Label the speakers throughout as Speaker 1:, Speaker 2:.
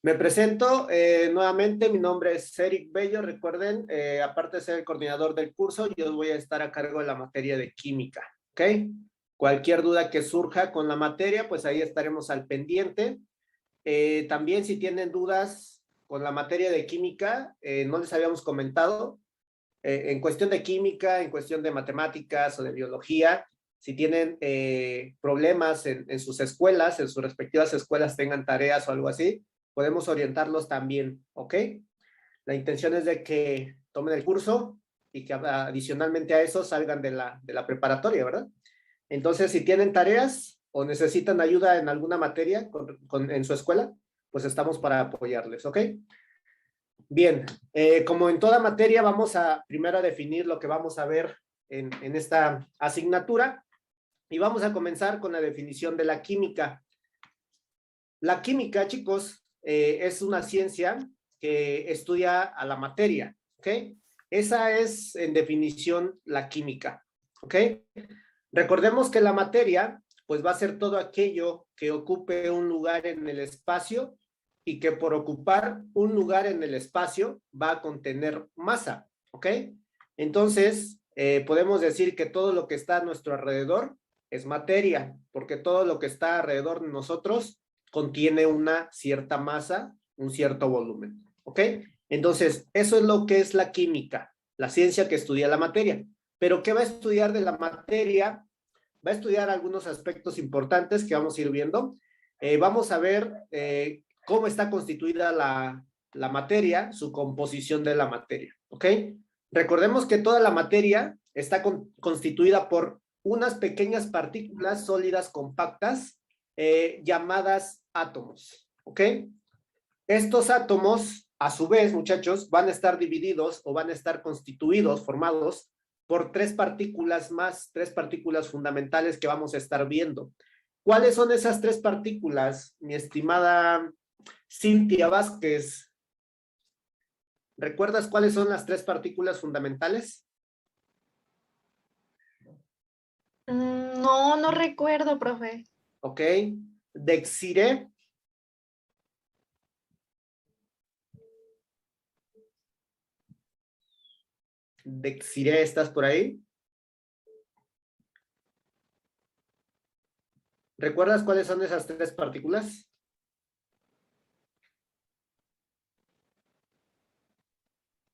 Speaker 1: Me presento nuevamente, mi nombre es Eric Bello, recuerden, aparte de ser el coordinador del curso, yo voy a estar a cargo de la materia de química, ¿ok? Cualquier duda que surja con la materia, pues ahí estaremos al pendiente. También si tienen dudas con la materia de química, no les habíamos comentado, en cuestión de química, en cuestión de matemáticas o de biología, si tienen problemas en sus escuelas, en sus respectivas escuelas tengan tareas o algo así, podemos orientarlos también, ¿ok? La intención es de que tomen el curso y que adicionalmente a eso salgan de la preparatoria, ¿verdad? Entonces, si tienen tareas o necesitan ayuda en alguna materia en su escuela, pues estamos para apoyarles, ¿ok? Bien, como en toda materia, vamos a primero a definir lo que vamos a ver en esta asignatura y vamos a comenzar con la definición de la química. La química, chicos, es una ciencia que estudia a la materia, ¿ok? Esa es, en definición, la química, ¿ok? Recordemos que la materia, pues va a ser todo aquello que ocupe un lugar en el espacio y que por ocupar un lugar en el espacio va a contener masa, ¿ok? Entonces, podemos decir que todo lo que está a nuestro alrededor es materia, porque todo lo que está alrededor de nosotros contiene una cierta masa, un cierto volumen, ¿ok? Entonces, eso es lo que es la química, la ciencia que estudia la materia. Pero ¿qué va a estudiar de la materia? Va a estudiar algunos aspectos importantes que vamos a ir viendo. Vamos a ver cómo está constituida la materia, su composición de la materia, ¿ok? Recordemos que toda la materia está constituida por unas pequeñas partículas sólidas compactas llamadas átomos, ¿ok? Estos átomos, a su vez, muchachos, van a estar divididos o van a estar constituidos, formados por tres partículas más, tres partículas fundamentales que vamos a estar viendo. ¿Cuáles son esas tres partículas, mi estimada Cintia Vázquez? ¿Recuerdas cuáles son las tres partículas fundamentales?
Speaker 2: No, no recuerdo, profe.
Speaker 1: Ok. Dexiré. Dexiré, ¿estás por ahí? ¿Recuerdas cuáles son esas tres partículas?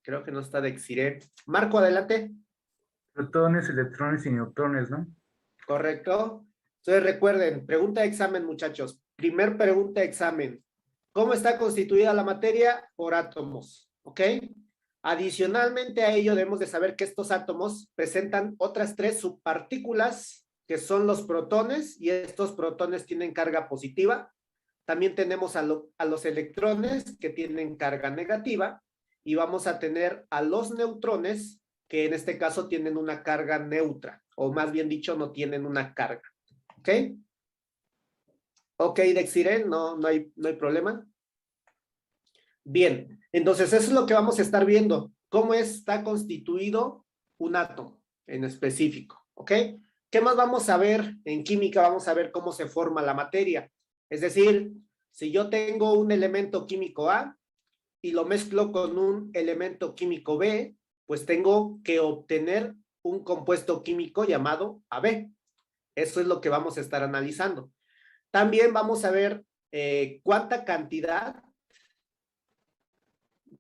Speaker 1: Creo que no está Dexiré. Marco, adelante.
Speaker 3: Protones, electrones y neutrones, ¿no?
Speaker 1: Correcto. Entonces recuerden, pregunta de examen, muchachos. Primer pregunta de examen. ¿Cómo está constituida la materia? Por átomos, ¿ok? Adicionalmente a ello debemos de saber que estos átomos presentan otras tres subpartículas que son los protones y estos protones tienen carga positiva. También tenemos a los electrones que tienen carga negativa y vamos a tener a los neutrones que en este caso tienen una carga neutra o más bien dicho no tienen una carga. ¿Ok? Ok, Dexiré, no hay problema. Bien, entonces eso es lo que vamos a estar viendo. ¿Cómo está constituido un átomo en específico? ¿Ok? ¿Qué más vamos a ver en química? Vamos a ver cómo se forma la materia. Es decir, si yo tengo un elemento químico A y lo mezclo con un elemento químico B, pues tengo que obtener un compuesto químico llamado AB. Eso es lo que vamos a estar analizando. También vamos a ver cuánta cantidad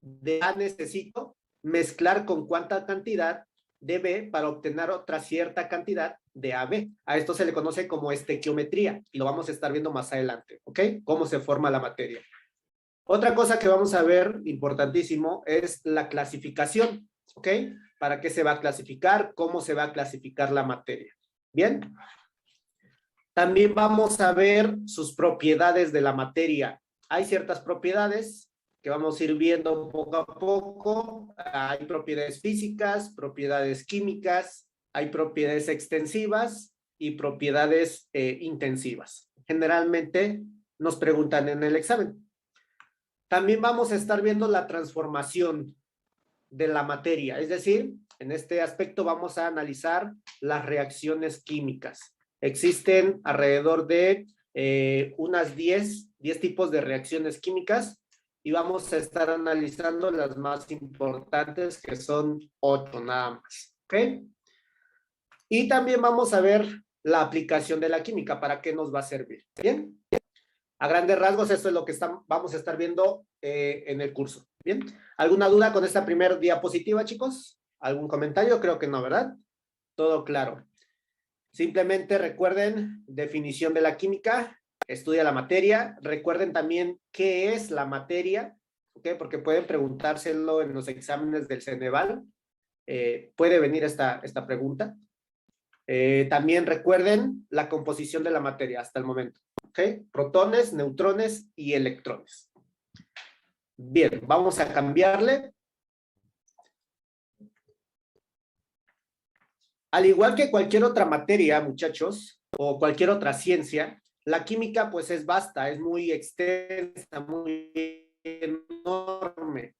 Speaker 1: de A necesito mezclar con cuánta cantidad de B para obtener otra cierta cantidad de AB. A esto se le conoce como estequiometría y lo vamos a estar viendo más adelante, ¿ok? Cómo se forma la materia. Otra cosa que vamos a ver, importantísimo, es la clasificación, ¿ok? ¿Para qué se va a clasificar? ¿Cómo se va a clasificar la materia? ¿Bien? También vamos a ver sus propiedades de la materia. Hay ciertas propiedades que vamos a ir viendo poco a poco. Hay propiedades físicas, propiedades químicas, hay propiedades extensivas y propiedades intensivas. Generalmente nos preguntan en el examen. También vamos a estar viendo la transformación de la materia, es decir, en este aspecto vamos a analizar las reacciones químicas. Existen alrededor de unas 10 tipos de reacciones químicas y vamos a estar analizando las más importantes, que son 8 nada más, ¿ok? Y también vamos a ver la aplicación de la química, para qué nos va a servir, ¿bien? A grandes rasgos, esto es lo que vamos a estar viendo en el curso, ¿bien? ¿Alguna duda con esta primera diapositiva, chicos? ¿Algún comentario? Creo que no, ¿verdad? Todo claro. Simplemente recuerden, definición de la química, estudia la materia, recuerden también qué es la materia, ¿ok? Porque pueden preguntárselo en los exámenes del Ceneval, puede venir esta pregunta. También recuerden la composición de la materia hasta el momento, ¿ok? Protones, neutrones y electrones. Bien, vamos a cambiarle. Al igual que cualquier otra materia, muchachos, o cualquier otra ciencia, la química pues es vasta, es muy extensa, muy enorme.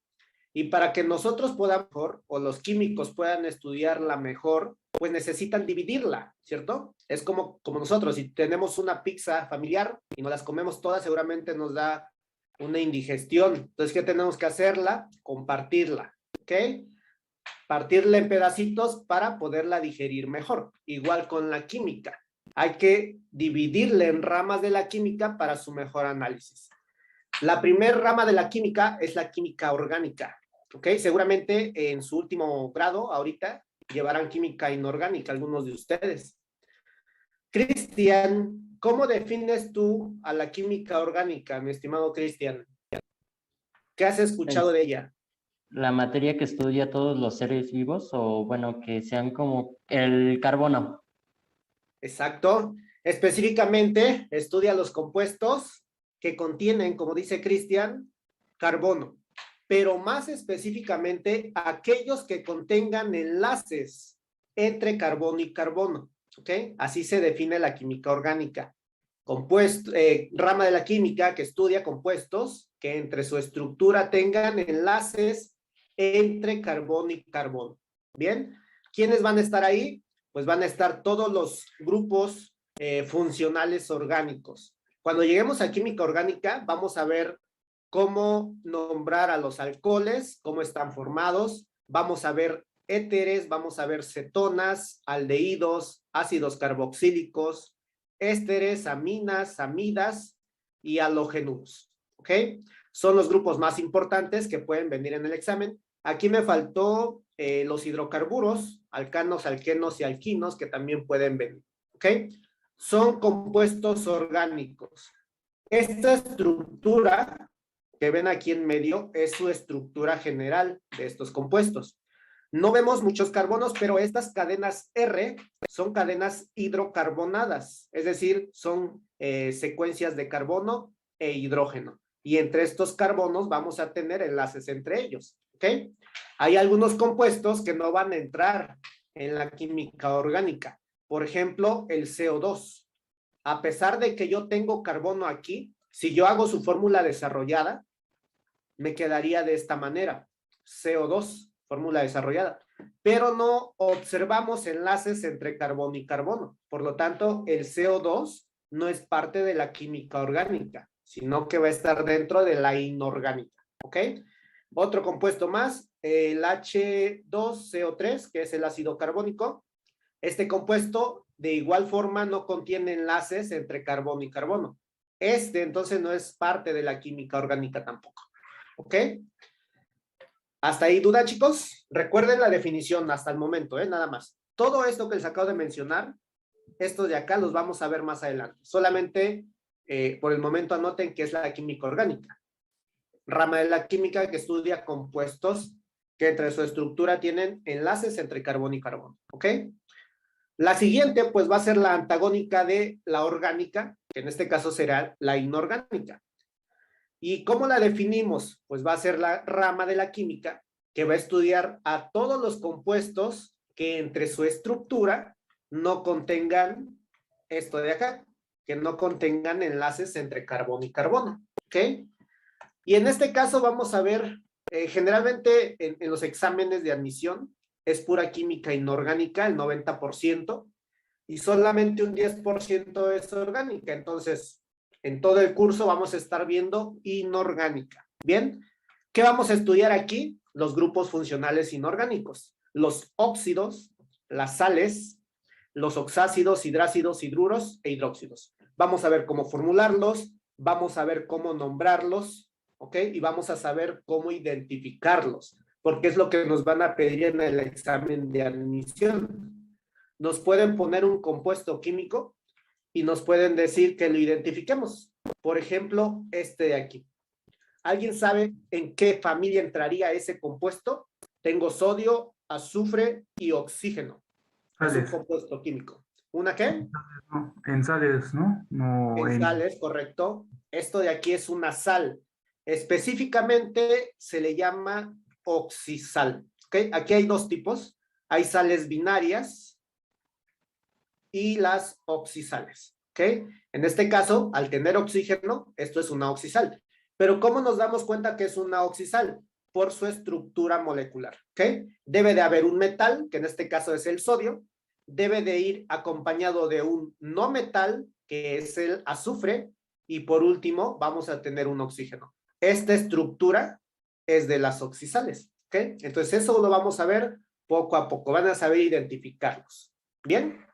Speaker 1: Y para que nosotros podamos, o los químicos puedan estudiarla mejor, pues necesitan dividirla, ¿cierto? Es como nosotros, si tenemos una pizza familiar y nos las comemos todas, seguramente nos da una indigestión. Entonces, ¿qué tenemos que hacerla? Compartirla, ¿ok? Partirla en pedacitos para poderla digerir mejor. Igual con la química. Hay que dividirla en ramas de la química para su mejor análisis. La primera rama de la química es la química orgánica, ¿ok? Seguramente en su último grado, ahorita, llevarán química inorgánica algunos de ustedes. Cristian, ¿cómo defines tú a la química orgánica, mi estimado Cristian? ¿Qué has escuchado de ella?
Speaker 2: La materia que estudia todos los seres vivos, o bueno, que sean como el carbono.
Speaker 1: Exacto. Específicamente, estudia los compuestos que contienen, como dice Cristian, carbono. Pero más específicamente, aquellos que contengan enlaces entre carbono y carbono. ¿Ok? Así se define la química orgánica. Rama de la química que estudia compuestos que entre su estructura tengan enlaces entre carbono y carbono. ¿Bien? ¿Quiénes van a estar ahí? Pues van a estar todos los grupos funcionales orgánicos. Cuando lleguemos a química orgánica, vamos a ver cómo nombrar a los alcoholes, cómo están formados, vamos a ver éteres, vamos a ver cetonas, aldehídos, ácidos carboxílicos, ésteres, aminas, amidas y halógenos, ¿ok? Son los grupos más importantes que pueden venir en el examen. Aquí me faltó los hidrocarburos, alcanos, alquenos y alquinos, que también pueden venir, ¿ok? Son compuestos orgánicos. Esta estructura que ven aquí en medio es su estructura general de estos compuestos. No vemos muchos carbonos, pero estas cadenas R son cadenas hidrocarbonadas, es decir, son secuencias de carbono e hidrógeno. Y entre estos carbonos vamos a tener enlaces entre ellos, ¿ok? Hay algunos compuestos que no van a entrar en la química orgánica. Por ejemplo, el CO2. A pesar de que yo tengo carbono aquí, si yo hago su fórmula desarrollada, me quedaría de esta manera. CO2, fórmula desarrollada. Pero no observamos enlaces entre carbono y carbono. Por lo tanto, el CO2 no es parte de la química orgánica, sino que va a estar dentro de la inorgánica. ¿Ok? Otro compuesto más, el H2CO3, que es el ácido carbónico. Este compuesto, de igual forma, no contiene enlaces entre carbono y carbono. Entonces, no es parte de la química orgánica tampoco. ¿Ok? ¿Hasta ahí duda, chicos? Recuerden la definición hasta el momento, nada más. Todo esto que les acabo de mencionar, estos de acá los vamos a ver más adelante. Solamente, por el momento, anoten que es la química orgánica. Rama de la química que estudia compuestos que entre su estructura tienen enlaces entre carbono y carbono. ¿Ok? La siguiente, pues, va a ser la antagónica de la orgánica, que en este caso será la inorgánica. ¿Y cómo la definimos? Pues va a ser la rama de la química que va a estudiar a todos los compuestos que entre su estructura no contengan esto de acá, que no contengan enlaces entre carbono y carbono, ¿ok? Y en este caso vamos a ver, generalmente en los exámenes de admisión es pura química inorgánica, el 90%, y solamente un 10% es orgánica. Entonces, en todo el curso vamos a estar viendo inorgánica, Bien, ¿qué vamos a estudiar aquí? Los grupos funcionales inorgánicos, los óxidos, las sales, los oxácidos, hidrácidos, hidruros e hidróxidos. Vamos a ver cómo formularlos, vamos a ver cómo nombrarlos, ¿ok? Y vamos a saber cómo identificarlos, porque es lo que nos van a pedir en el examen de admisión. Nos pueden poner un compuesto químico y nos pueden decir que lo identifiquemos. Por ejemplo, este de aquí. ¿Alguien sabe en qué familia entraría ese compuesto? Tengo sodio, azufre y oxígeno. Es un
Speaker 3: Sales.
Speaker 1: compuesto químico. ¿Una qué?
Speaker 3: No, en sales, ¿no? No
Speaker 1: En sales, correcto. Esto de aquí es una sal. Específicamente se le llama oxisal. ¿Okay? Aquí hay dos tipos. Hay sales binarias y las oxisales. ¿Ok? En este caso, al tener oxígeno, esto es una oxisal. Pero ¿cómo nos damos cuenta que es una oxisal? Por su estructura molecular. ¿Ok? Debe de haber un metal, que en este caso es el sodio. Debe de ir acompañado de un no metal, que es el azufre. Y por último, vamos a tener un oxígeno. Esta estructura es de las oxisales. ¿Ok? Entonces eso lo vamos a ver poco a poco. Van a saber identificarlos. ¿Bien?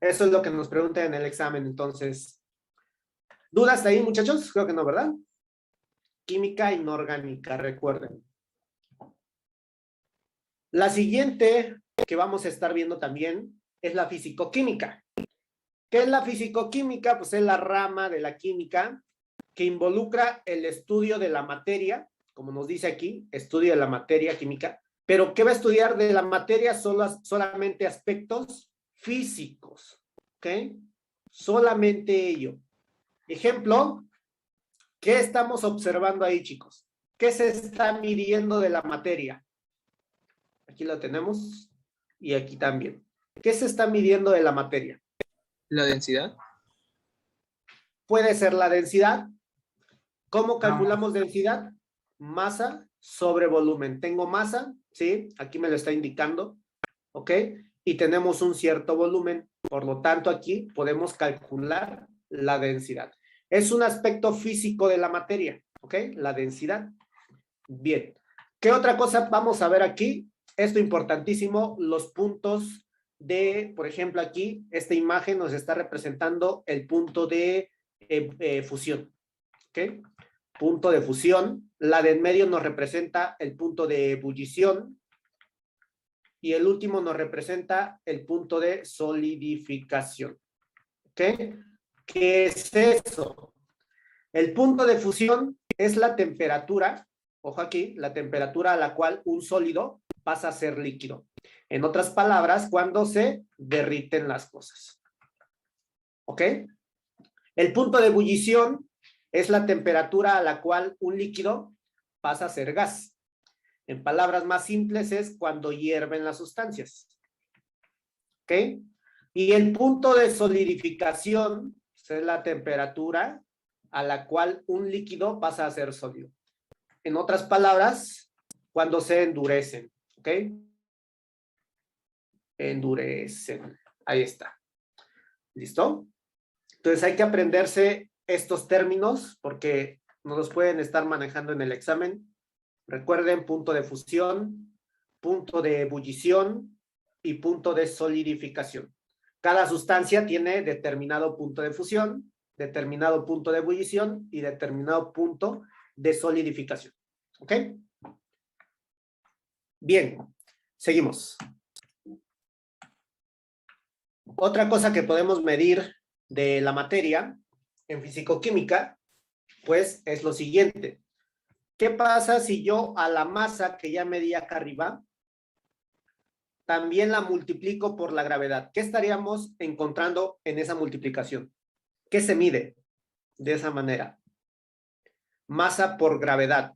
Speaker 1: Eso es lo que nos preguntan en el examen. Entonces, ¿dudas ahí, muchachos? Creo que no, ¿verdad? Química inorgánica, recuerden. La siguiente que vamos a estar viendo también es la fisicoquímica. ¿Qué es la fisicoquímica? Pues es la rama de la química que involucra el estudio de la materia, como nos dice aquí, estudio de la materia química, pero ¿qué va a estudiar de la materia? Solamente aspectos físicos, ¿ok? Solamente ello. Ejemplo, ¿qué estamos observando ahí, chicos? ¿Qué se está midiendo de la materia? Aquí lo tenemos y aquí también. ¿Qué se está midiendo de la materia?
Speaker 4: La densidad.
Speaker 1: Puede ser la densidad. ¿Cómo calculamos densidad? Masa sobre volumen. Tengo masa, ¿sí? Aquí me lo está indicando, ¿ok? Y tenemos un cierto volumen. Por lo tanto, aquí podemos calcular la densidad. Es un aspecto físico de la materia, ¿ok? La densidad. Bien. ¿Qué otra cosa vamos a ver aquí? Esto importantísimo, los puntos de, por ejemplo, aquí, esta imagen nos está representando el punto de fusión, ¿ok? Punto de fusión. La de en medio nos representa el punto de ebullición y el último nos representa el punto de solidificación, ¿ok? ¿Qué es eso? El punto de fusión es la temperatura, ojo aquí, la temperatura a la cual un sólido pasa a ser líquido. En otras palabras, cuando se derriten las cosas. ¿Ok? El punto de ebullición es la temperatura a la cual un líquido pasa a ser gas. En palabras más simples es cuando hierven las sustancias. ¿Ok? Y el punto de solidificación es la temperatura a la cual un líquido pasa a ser sólido. En otras palabras, cuando se endurecen. ¿Ok? Endurecen. Ahí está. ¿Listo? Entonces hay que aprenderse estos términos porque nos los pueden estar manejando en el examen. Recuerden, punto de fusión, punto de ebullición y punto de solidificación. Cada sustancia tiene determinado punto de fusión, determinado punto de ebullición y determinado punto de solidificación. ¿Ok? Bien, seguimos. Otra cosa que podemos medir de la materia en fisicoquímica, pues es lo siguiente. ¿Qué pasa si yo a la masa que ya medí acá arriba, también la multiplico por la gravedad? ¿Qué estaríamos encontrando en esa multiplicación? ¿Qué se mide de esa manera? Masa por gravedad.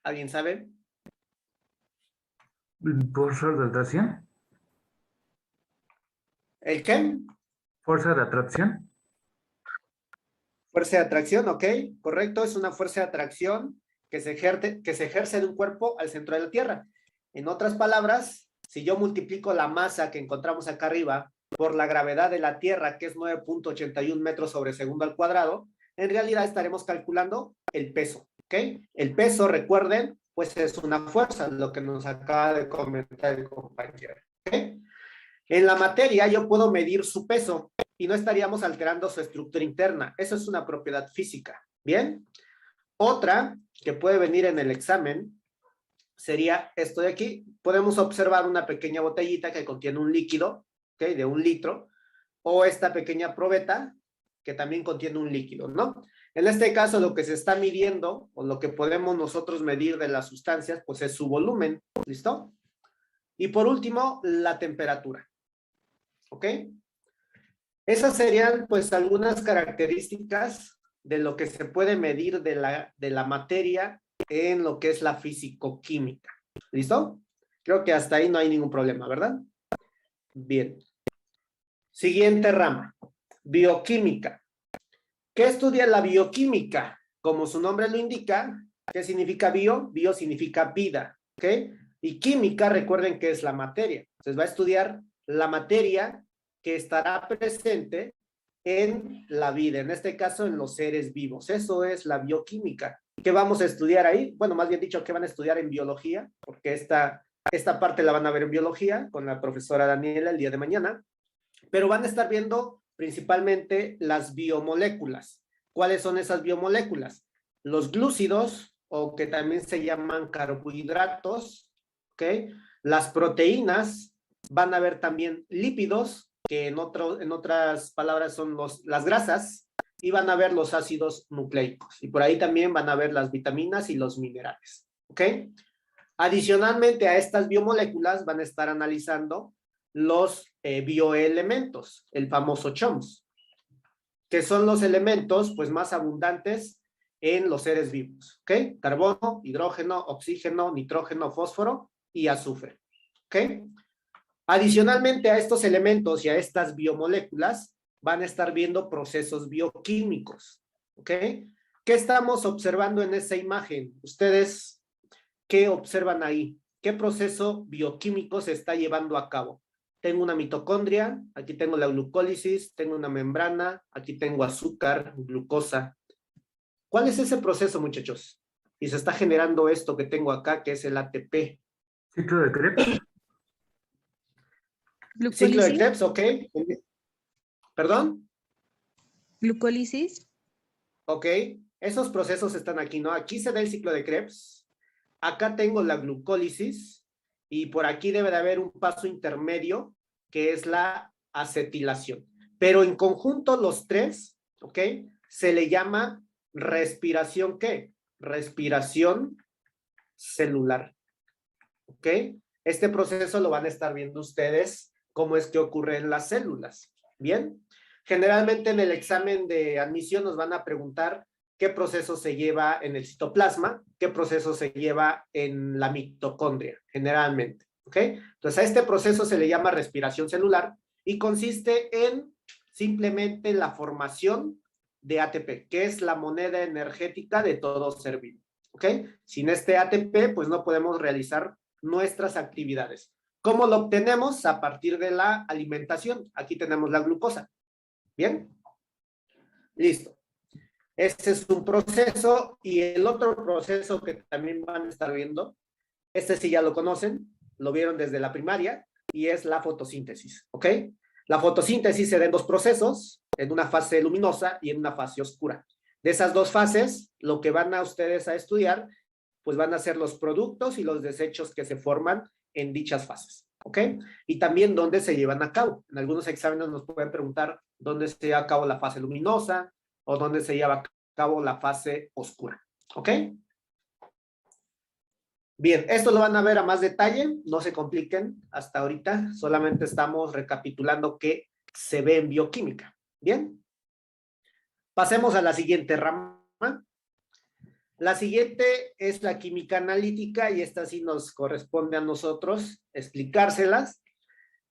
Speaker 1: ¿Alguien sabe?
Speaker 3: ¿Fuerza de atracción?
Speaker 1: ¿El qué?
Speaker 3: ¿Fuerza de atracción?
Speaker 1: Fuerza de atracción, ok, correcto, es una fuerza de atracción que se ejerce de un cuerpo al centro de la Tierra. En otras palabras, si yo multiplico la masa que encontramos acá arriba por la gravedad de la Tierra, que es 9.81 metros sobre segundo al cuadrado, en realidad estaremos calculando el peso, ¿ok? El peso, recuerden, pues es una fuerza, lo que nos acaba de comentar el compañero, ¿ok? En la materia yo puedo medir su peso y no estaríamos alterando su estructura interna. Eso es una propiedad física, ¿bien? Otra que puede venir en el examen sería esto de aquí. Podemos observar una pequeña botellita que contiene un líquido, ¿ok? De 1 litro, o esta pequeña probeta que también contiene un líquido, ¿no? En este caso, lo que se está midiendo, o lo que podemos nosotros medir de las sustancias, pues es su volumen, ¿listo? Y por último, la temperatura, ¿ok? Esas serían, pues, algunas características de lo que se puede medir de la materia en lo que es la físico-química. ¿Listo? Creo que hasta ahí no hay ningún problema, ¿verdad? Bien. Siguiente rama, bioquímica. ¿Qué estudia la bioquímica? Como su nombre lo indica, ¿qué significa bio? Bio significa vida, ¿ok? Y química, recuerden que es la materia. Entonces va a estudiar la materia que estará presente en la vida, en este caso en los seres vivos. Eso es la bioquímica. ¿Qué vamos a estudiar ahí? Bueno, más bien dicho, ¿qué van a estudiar en biología? Porque esta parte la van a ver en biología con la profesora Daniela el día de mañana, pero van a estar viendo principalmente las biomoléculas. ¿Cuáles son esas biomoléculas? Los glúcidos, o que también se llaman carbohidratos, ¿ok? Las proteínas, van a ver también lípidos, que en otras palabras son las grasas, y van a ver los ácidos nucleicos. Y por ahí también van a ver las vitaminas y los minerales, ¿ok? Adicionalmente a estas biomoléculas van a estar analizando los bioelementos, el famoso CHOMS, que son los elementos pues más abundantes en los seres vivos, ¿ok? Carbono, hidrógeno, oxígeno, nitrógeno, fósforo y azufre, ¿ok? Adicionalmente a estos elementos y a estas biomoléculas van a estar viendo procesos bioquímicos, ¿ok? ¿Qué estamos observando en esa imagen? Ustedes, ¿qué observan ahí? ¿Qué proceso bioquímico se está llevando a cabo? Tengo una mitocondria, aquí tengo la glucólisis, tengo una membrana, aquí tengo azúcar, glucosa. ¿Cuál es ese proceso, muchachos? Y se está generando esto que tengo acá, que es el ATP.
Speaker 3: Ciclo de Krebs.
Speaker 1: Ciclo de
Speaker 4: Glucólisis.
Speaker 1: Krebs, ok. ¿Perdón?
Speaker 4: Glucólisis.
Speaker 1: Ok. Esos procesos están aquí, ¿no? Aquí se da el ciclo de Krebs. Acá tengo la glucólisis. Y por aquí debe de haber un paso intermedio, que es la acetilación. Pero en conjunto los tres, ¿ok? Se le llama respiración, ¿qué? Respiración celular, ¿ok? Este proceso lo van a estar viendo ustedes, cómo es que ocurre en las células, ¿bien? Generalmente en el examen de admisión nos van a preguntar qué proceso se lleva en el citoplasma, qué proceso se lleva en la mitocondria, generalmente, ¿ok? Entonces a este proceso se le llama respiración celular y consiste en simplemente la formación de ATP, que es la moneda energética de todo ser vivo, ¿ok? Sin este ATP, pues no podemos realizar nuestras actividades. ¿Cómo lo obtenemos? A partir de la alimentación. Aquí tenemos la glucosa. ¿Bien? Listo. Este es un proceso y el otro proceso que también van a estar viendo, este sí ya lo conocen, lo vieron desde la primaria y es la fotosíntesis, ¿ok? La fotosíntesis se da en dos procesos, en una fase luminosa y en una fase oscura. De esas dos fases, lo que van a ustedes a estudiar, pues van a ser los productos y los desechos que se forman en dichas fases, ¿ok? Y también dónde se llevan a cabo. En algunos exámenes nos pueden preguntar dónde se lleva a cabo la fase luminosa o dónde se lleva a cabo la fase oscura, ¿ok? Bien, esto lo van a ver a más detalle, no se compliquen hasta ahorita, solamente estamos recapitulando qué se ve en bioquímica, ¿bien? Pasemos a la siguiente rama. La siguiente es la química analítica y esta sí nos corresponde a nosotros explicárselas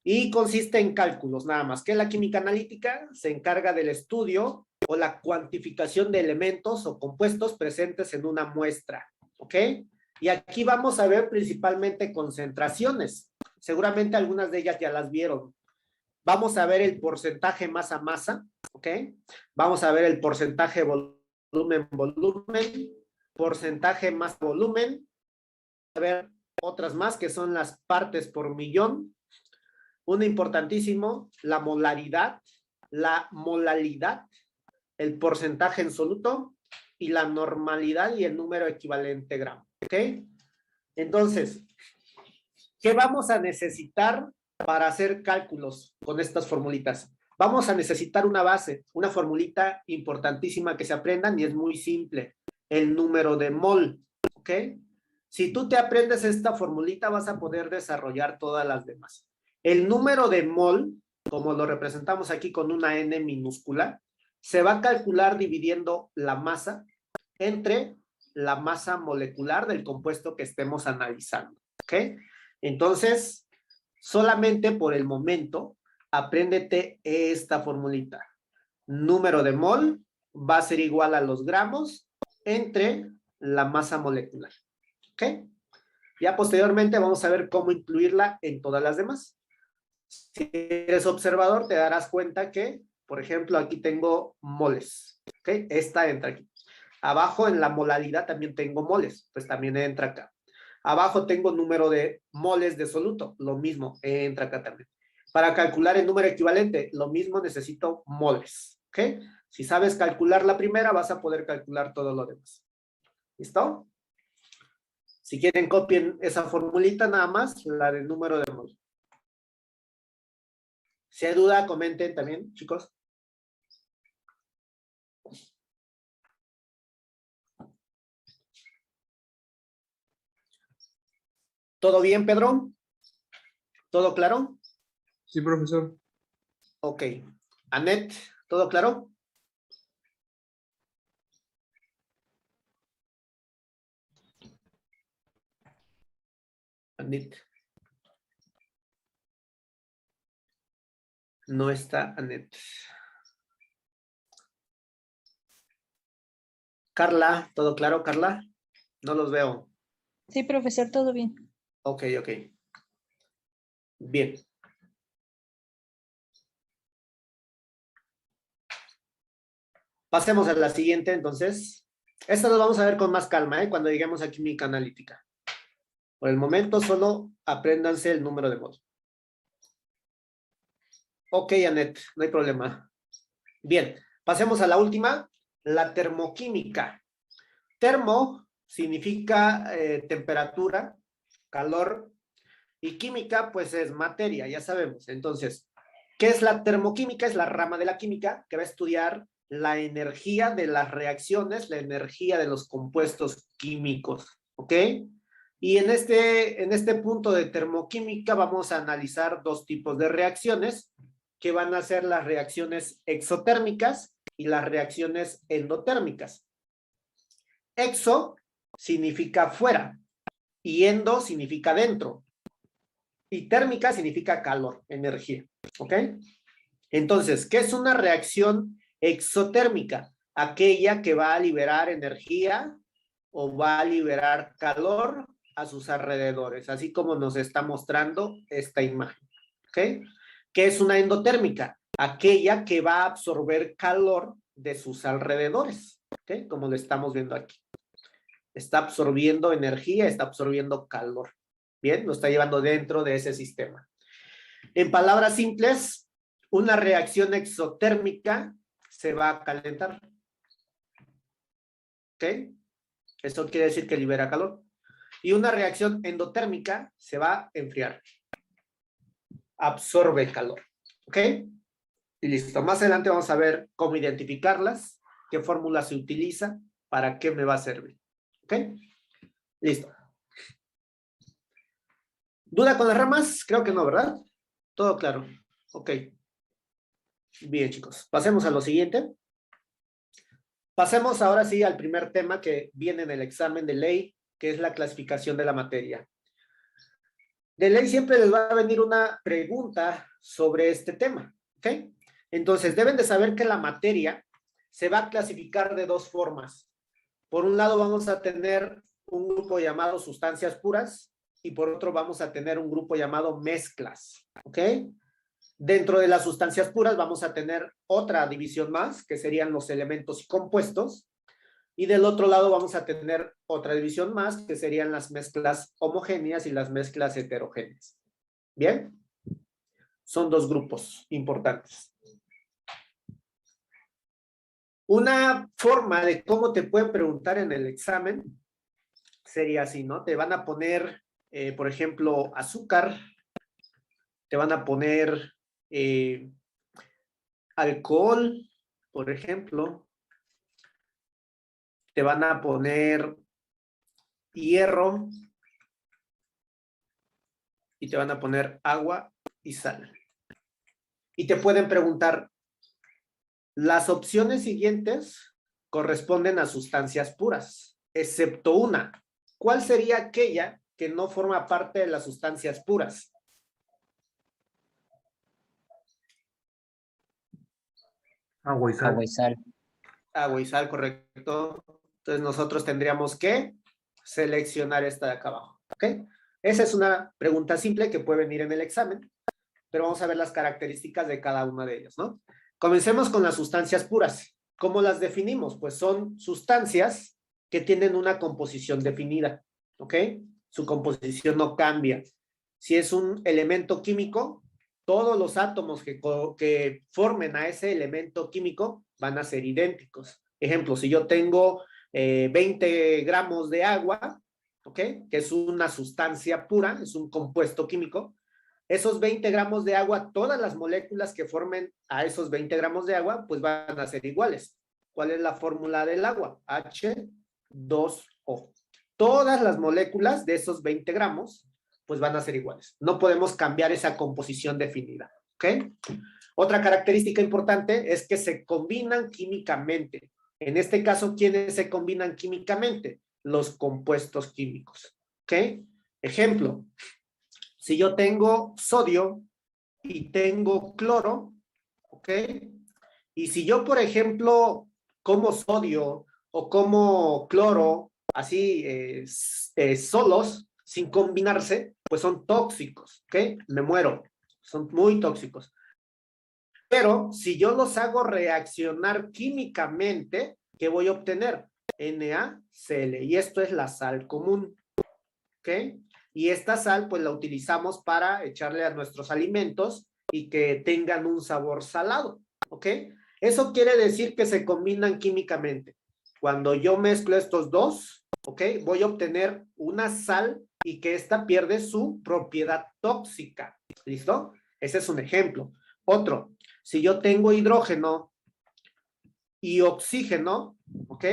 Speaker 1: y consiste en cálculos nada más. ¿Qué es la química analítica? Se encarga del estudio o la cuantificación de elementos o compuestos presentes en una muestra, ¿ok? Y aquí vamos a ver principalmente concentraciones. Seguramente algunas de ellas ya las vieron. Vamos a ver el porcentaje masa-masa, ¿ok? Vamos a ver el porcentaje volumen-volumen, porcentaje masa-volumen. A ver otras más que son las partes por millón. Uno importantísimo, la molalidad, el porcentaje absoluto y la normalidad y el número equivalente gramo, ¿ok? Entonces, ¿qué vamos a necesitar para hacer cálculos con estas formulitas? Vamos a necesitar una base, una formulita importantísima que se aprendan y es muy simple, el número de mol, ¿ok? Si tú te aprendes esta formulita vas a poder desarrollar todas las demás. El número de mol, como lo representamos aquí con una N minúscula, se va a calcular dividiendo la masa entre la masa molecular del compuesto que estemos analizando, ¿ok? Entonces, solamente por el momento, apréndete esta formulita. Número de mol va a ser igual a los gramos entre la masa molecular, ¿ok? Ya posteriormente vamos a ver cómo incluirla en todas las demás. Si eres observador, te darás cuenta que, por ejemplo, aquí tengo moles, ¿ok? Esta entra aquí. Abajo en la molalidad también tengo moles, pues también entra acá. Abajo tengo número de moles de soluto, lo mismo, entra acá también. Para calcular el número equivalente, lo mismo necesito moles, ¿ok? Si sabes calcular la primera, vas a poder calcular todo lo demás. ¿Listo? Si quieren, copien esa formulita nada más, la del número de moles. Si hay duda, comenten también, chicos. ¿Todo bien, Pedro? ¿Todo claro?
Speaker 5: Sí, profesor.
Speaker 1: Ok. Anet, ¿todo claro? Anet. No está Anet. Carla, ¿todo claro, Carla? No los veo.
Speaker 4: Sí, profesor, todo bien.
Speaker 1: Ok. Bien. Pasemos a la siguiente, entonces. Esta lo vamos a ver con más calma, cuando lleguemos a química analítica. Por el momento, solo apréndanse el número de modos. Ok, Anet, no hay problema. Bien, pasemos a la última, la termoquímica. Termo significa temperatura, calor, y química, pues es materia, ya sabemos. Entonces, ¿qué es la termoquímica? Es la rama de la química que va a estudiar la energía de las reacciones, la energía de los compuestos químicos, ¿ok? Y en este punto de termoquímica vamos a analizar dos tipos de reacciones, que van a ser las reacciones exotérmicas y las reacciones endotérmicas. Exo significa fuera y endo significa dentro. Y térmica significa calor, energía, ¿ok? Entonces, ¿qué es una reacción exotérmica? Aquella que va a liberar energía o va a liberar calor a sus alrededores, así como nos está mostrando esta imagen, ¿ok? ¿Qué es una endotérmica? Aquella que va a absorber calor de sus alrededores, ¿ok? Como lo estamos viendo aquí. Está absorbiendo energía, está absorbiendo calor. Bien, lo está llevando dentro de ese sistema. En palabras simples, una reacción exotérmica se va a calentar. ¿Ok? Eso quiere decir que libera calor. Y una reacción endotérmica se va a enfriar. Absorbe calor. ¿Ok? Y listo. Más adelante vamos a ver cómo identificarlas, qué fórmula se utiliza, para qué me va a servir. ¿Ok? Listo. ¿Duda con las ramas? Creo que no, ¿verdad? Todo claro. Ok. Bien, chicos. Pasemos a lo siguiente. Pasemos ahora sí al primer tema que viene en el examen de ley, que es la clasificación de la materia. De ley siempre les va a venir una pregunta sobre este tema, ¿ok? Entonces, deben de saber que la materia se va a clasificar de dos formas. Por un lado vamos a tener un grupo llamado sustancias puras y por otro vamos a tener un grupo llamado mezclas, ¿ok? Dentro de las sustancias puras vamos a tener otra división más, que serían los elementos y compuestos. Y del otro lado vamos a tener otra división más, que serían las mezclas homogéneas y las mezclas heterogéneas. ¿Bien? Son dos grupos importantes. Una forma de cómo te pueden preguntar en el examen sería así, ¿no? Te van a poner, por ejemplo, azúcar, te van a poner alcohol, por ejemplo, te van a poner hierro y te van a poner agua y sal. Y te pueden preguntar, las opciones siguientes corresponden a sustancias puras, excepto una. ¿Cuál sería aquella que no forma parte de las sustancias puras?
Speaker 3: Agua y sal.
Speaker 2: Agua y sal.
Speaker 1: Agua y sal, correcto. Entonces nosotros tendríamos que seleccionar esta de acá abajo, ¿ok? Esa es una pregunta simple que puede venir en el examen, pero vamos a ver las características de cada una de ellas, ¿no? Comencemos con las sustancias puras. ¿Cómo las definimos? Pues son sustancias que tienen una composición definida, ¿ok? Su composición no cambia. Si es un elemento químico, todos los átomos que formen a ese elemento químico van a ser idénticos. Ejemplo, si yo tengo 20 gramos de agua, ¿ok? Que es una sustancia pura, es un compuesto químico. Esos 20 gramos de agua, todas las moléculas que formen a esos 20 gramos de agua, pues van a ser iguales. ¿Cuál es la fórmula del agua? H2O. Todas las moléculas de esos 20 gramos, pues van a ser iguales. No podemos cambiar esa composición definida, ¿ok? Otra característica importante es que se combinan químicamente. En este caso, ¿quiénes se combinan químicamente? Los compuestos químicos, ¿ok? Ejemplo, si yo tengo sodio y tengo cloro, ¿ok? Y si yo, por ejemplo, como sodio o como cloro, así solos, sin combinarse, pues son tóxicos, ¿ok? Me muero, son muy tóxicos. Pero si yo los hago reaccionar químicamente, ¿qué voy a obtener? NaCl, y esto es la sal común, ¿ok? Y esta sal, pues la utilizamos para echarle a nuestros alimentos y que tengan un sabor salado, ¿ok? Eso quiere decir que se combinan químicamente. Cuando yo mezclo estos dos, ¿ok? Voy a obtener una sal y que esta pierde su propiedad tóxica, ¿listo? Ese es un ejemplo. Otro, si yo tengo hidrógeno y oxígeno, ¿ok?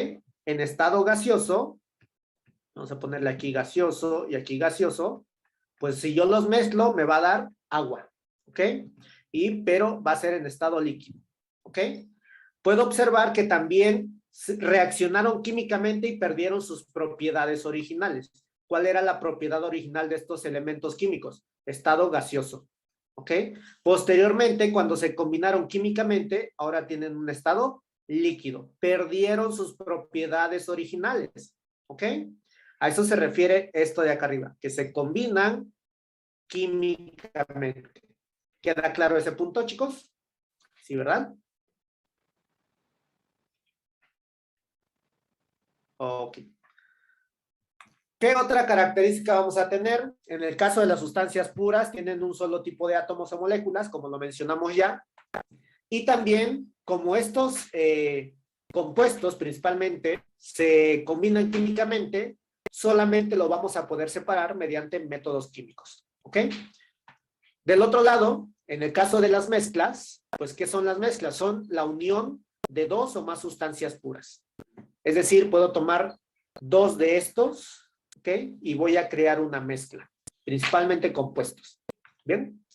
Speaker 1: En estado gaseoso, vamos a ponerle aquí gaseoso y aquí gaseoso, pues si yo los mezclo me va a dar agua, ¿ok? Pero va a ser en estado líquido, ¿ok? Puedo observar que también reaccionaron químicamente y perdieron sus propiedades originales. ¿Cuál era la propiedad original de estos elementos químicos? Estado gaseoso, ¿ok? Posteriormente, cuando se combinaron químicamente, ahora tienen un estado líquido. Perdieron sus propiedades originales, ¿ok? A eso se refiere esto de acá arriba, que se combinan químicamente. ¿Queda claro ese punto, chicos? Sí, ¿verdad? Ok. ¿Qué otra característica vamos a tener? En el caso de las sustancias puras, tienen un solo tipo de átomos o moléculas, como lo mencionamos ya. Y también, como estos compuestos principalmente se combinan químicamente, solamente lo vamos a poder separar mediante métodos químicos, ¿ok? Del otro lado, en el caso de las mezclas, pues, ¿qué son las mezclas? Son la unión de dos o más sustancias puras. Es decir, puedo tomar dos de estos, ¿ok? Y voy a crear una mezcla, principalmente compuestos, ¿bien?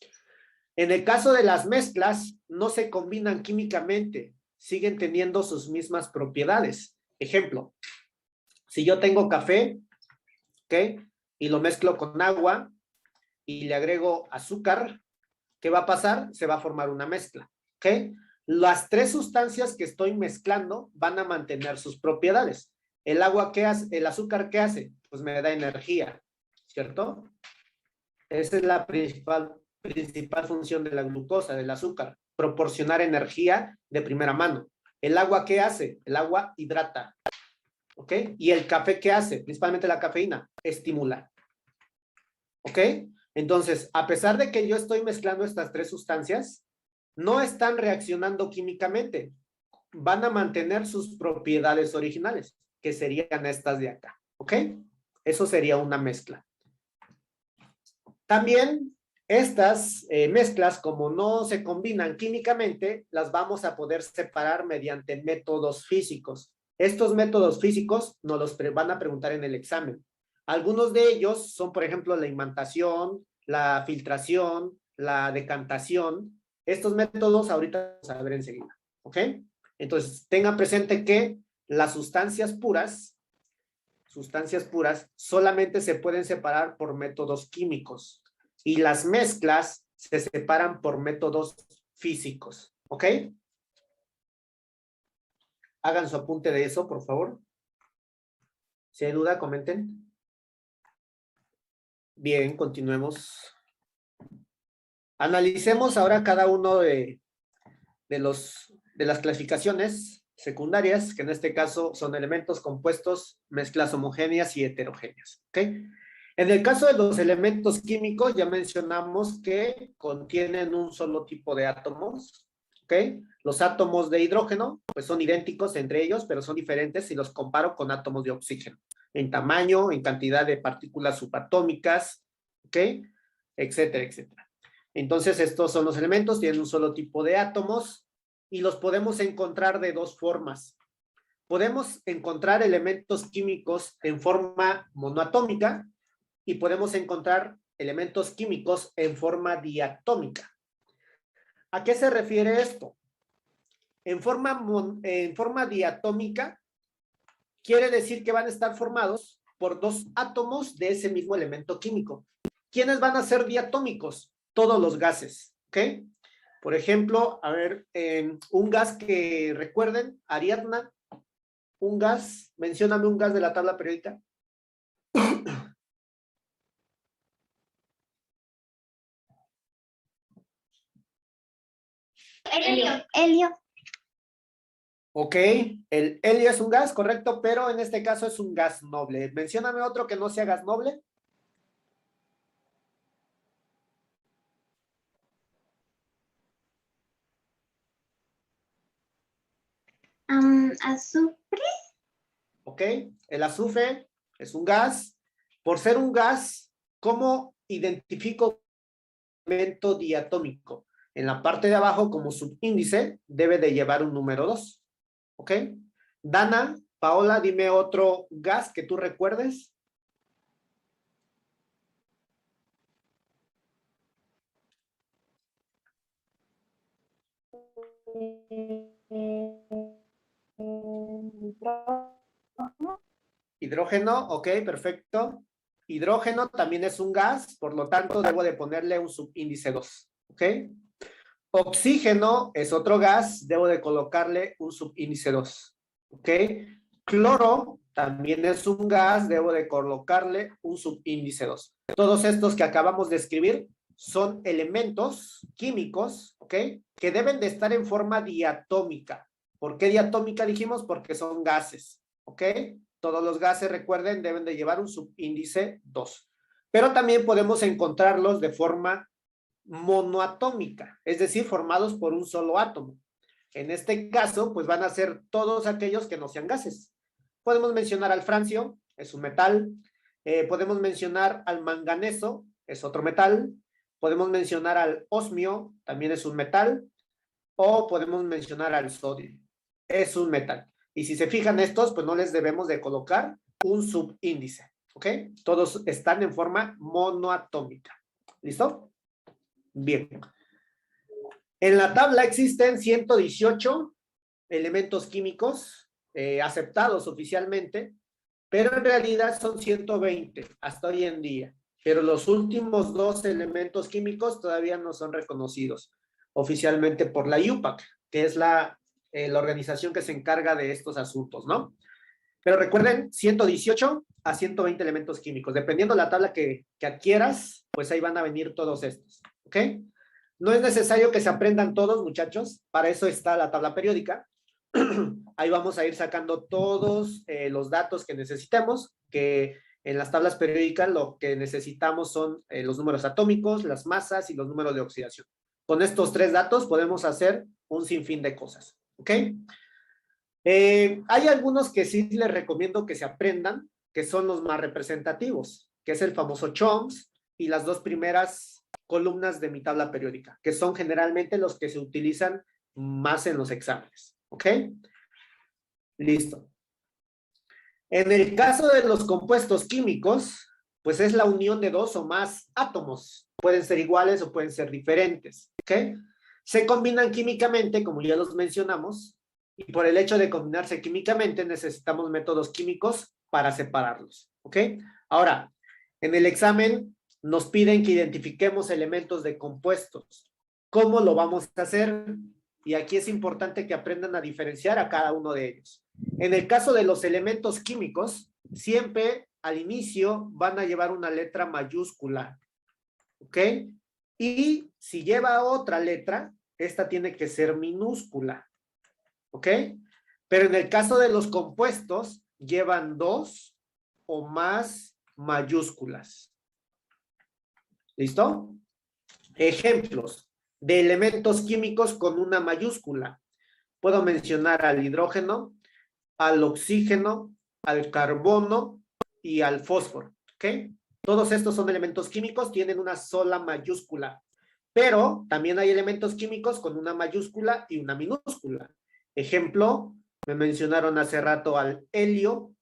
Speaker 1: En el caso de las mezclas, no se combinan químicamente, siguen teniendo sus mismas propiedades. Ejemplo, si yo tengo café, ¿ok? Y lo mezclo con agua y le agrego azúcar, ¿qué va a pasar? Se va a formar una mezcla, ¿ok? Las tres sustancias que estoy mezclando van a mantener sus propiedades. ¿El agua qué hace? ¿El azúcar qué hace? Pues me da energía, ¿cierto? Esa es la principal principal función de la glucosa, del azúcar, proporcionar energía de primera mano. ¿El agua qué hace? El agua hidrata. ¿Ok? ¿Y el café qué hace? Principalmente la cafeína, estimula. ¿Ok? Entonces, a pesar de que yo estoy mezclando estas tres sustancias, no están reaccionando químicamente. Van a mantener sus propiedades originales, que serían estas de acá. ¿Ok? Eso sería una mezcla. También estas mezclas, como no se combinan químicamente, las vamos a poder separar mediante métodos físicos. Estos métodos físicos nos los van a preguntar en el examen. Algunos de ellos son, por ejemplo, la imantación, la filtración, la decantación. Estos métodos ahorita vamos a ver enseguida. ¿Ok? Entonces, tengan presente que las sustancias puras solamente se pueden separar por métodos químicos y las mezclas se separan por métodos físicos. ¿Ok? Hagan su apunte de eso, por favor. Si hay duda, comenten. Bien, continuemos. Analicemos ahora cada uno de las clasificaciones secundarias, que en este caso son elementos compuestos, mezclas homogéneas y heterogéneas. ¿Ok? En el caso de los elementos químicos, ya mencionamos que contienen un solo tipo de átomos. ¿Ok? Los átomos de hidrógeno, pues son idénticos entre ellos, pero son diferentes si los comparo con átomos de oxígeno, en tamaño, en cantidad de partículas subatómicas, ¿ok? Etcétera, etcétera. Entonces, estos son los elementos, tienen un solo tipo de átomos y los podemos encontrar de dos formas. Podemos encontrar elementos químicos en forma monoatómica y podemos encontrar elementos químicos en forma diatómica. ¿A qué se refiere esto? En forma diatómica quiere decir que van a estar formados por dos átomos de ese mismo elemento químico. ¿Quiénes van a ser diatómicos? Todos los gases, ¿ok? Por ejemplo, a ver, un gas que recuerden, Ariadna, un gas, mencióname un gas de la tabla periódica.
Speaker 5: Helio.
Speaker 1: Ok, el helio es un gas, correcto, pero en este caso es un gas noble. Mencióname otro que no sea gas noble.
Speaker 5: Azufre.
Speaker 1: Ok, el azufre es un gas. Por ser un gas, ¿cómo identifico elemento diatómico? En la parte de abajo, como subíndice, debe de llevar un número 2. ¿Ok? Dana, Paola, dime otro gas que tú recuerdes. Hidrógeno, ok, perfecto. Hidrógeno también es un gas, por lo tanto debo de ponerle un subíndice 2. ¿Ok? Oxígeno es otro gas, debo de colocarle un subíndice 2. ¿Ok? Cloro también es un gas, debo de colocarle un subíndice 2. Todos estos que acabamos de escribir son elementos químicos, ¿ok? Que deben de estar en forma diatómica. ¿Por qué diatómica dijimos? Porque son gases, ¿ok? Todos los gases, recuerden, deben de llevar un subíndice 2. Pero también podemos encontrarlos de forma monoatómica, es decir, formados por un solo átomo. En este caso, pues van a ser todos aquellos que no sean gases. Podemos mencionar al francio, es un metal. Podemos mencionar al manganeso, es otro metal. Podemos mencionar al osmio, también es un metal. O podemos mencionar al sodio, es un metal. Y si se fijan estos, pues no les debemos de colocar un subíndice, ¿ok? Todos están en forma monoatómica. ¿Listo? Bien. En la tabla existen 118 elementos químicos aceptados oficialmente, pero en realidad son 120 hasta hoy en día. Pero los últimos dos elementos químicos todavía no son reconocidos oficialmente por la IUPAC, que es la organización que se encarga de estos asuntos, ¿no? Pero recuerden, 118 a 120 elementos químicos. Dependiendo de la tabla que adquieras, pues ahí van a venir todos estos. ¿ok? No es necesario que se aprendan todos, muchachos. Para eso está la tabla periódica. Ahí vamos a ir sacando todos los datos que necesitemos, que en las tablas periódicas lo que necesitamos son los números atómicos, las masas y los números de oxidación. Con estos 3 datos podemos hacer un sinfín de cosas, ¿ok? Hay algunos que sí les recomiendo que se aprendan, que son los más representativos, que es el famoso CHOMS y las 2 primeras columnas de mi tabla periódica, que son generalmente los que se utilizan más en los exámenes, ¿ok? Listo. En el caso de los compuestos químicos, pues es la unión de 2 o más átomos. Pueden ser iguales o pueden ser diferentes, ¿ok? Se combinan químicamente, como ya los mencionamos, y por el hecho de combinarse químicamente necesitamos métodos químicos para separarlos, ¿ok? Ahora, en el examen nos piden que identifiquemos elementos de compuestos. ¿Cómo lo vamos a hacer? Y aquí es importante que aprendan a diferenciar a cada uno de ellos. En el caso de los elementos químicos, siempre al inicio van a llevar una letra mayúscula, ¿ok? Y si lleva otra letra, esta tiene que ser minúscula, ¿ok? Pero en el caso de los compuestos, llevan 2 o más mayúsculas. ¿Listo? Ejemplos de elementos químicos con una mayúscula. Puedo mencionar al hidrógeno, al oxígeno, al carbono y al fósforo, ¿ok? Todos estos son elementos químicos, tienen una sola mayúscula, pero también hay elementos químicos con una mayúscula y una minúscula. Ejemplo, me mencionaron hace rato al helio,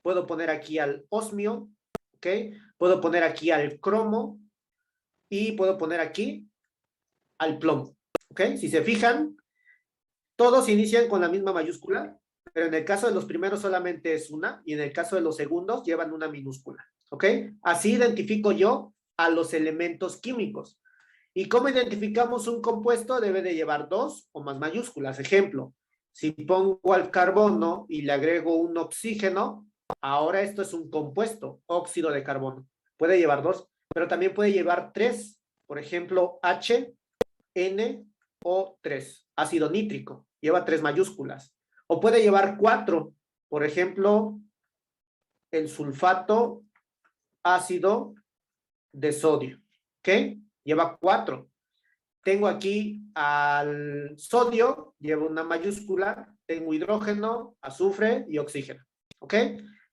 Speaker 1: puedo poner aquí al osmio, ¿ok? Puedo poner aquí al cromo y puedo poner aquí al plomo, ¿ok? Si se fijan, todos inician con la misma mayúscula, pero en el caso de los primeros solamente es una, y en el caso de los segundos llevan una minúscula, ¿ok? Así identifico yo a los elementos químicos. ¿Y cómo identificamos un compuesto? Debe de llevar 2 o más mayúsculas. Ejemplo, si pongo al carbono y le agrego un oxígeno, ahora esto es un compuesto, óxido de carbono. Puede llevar 2, pero también puede llevar 3. Por ejemplo, HNO3, ácido nítrico, lleva 3 mayúsculas. O puede llevar 4, por ejemplo, el sulfato ácido de sodio, ¿ok? Lleva 4. Tengo aquí al sodio, lleva una mayúscula, tengo hidrógeno, azufre y oxígeno, ¿ok?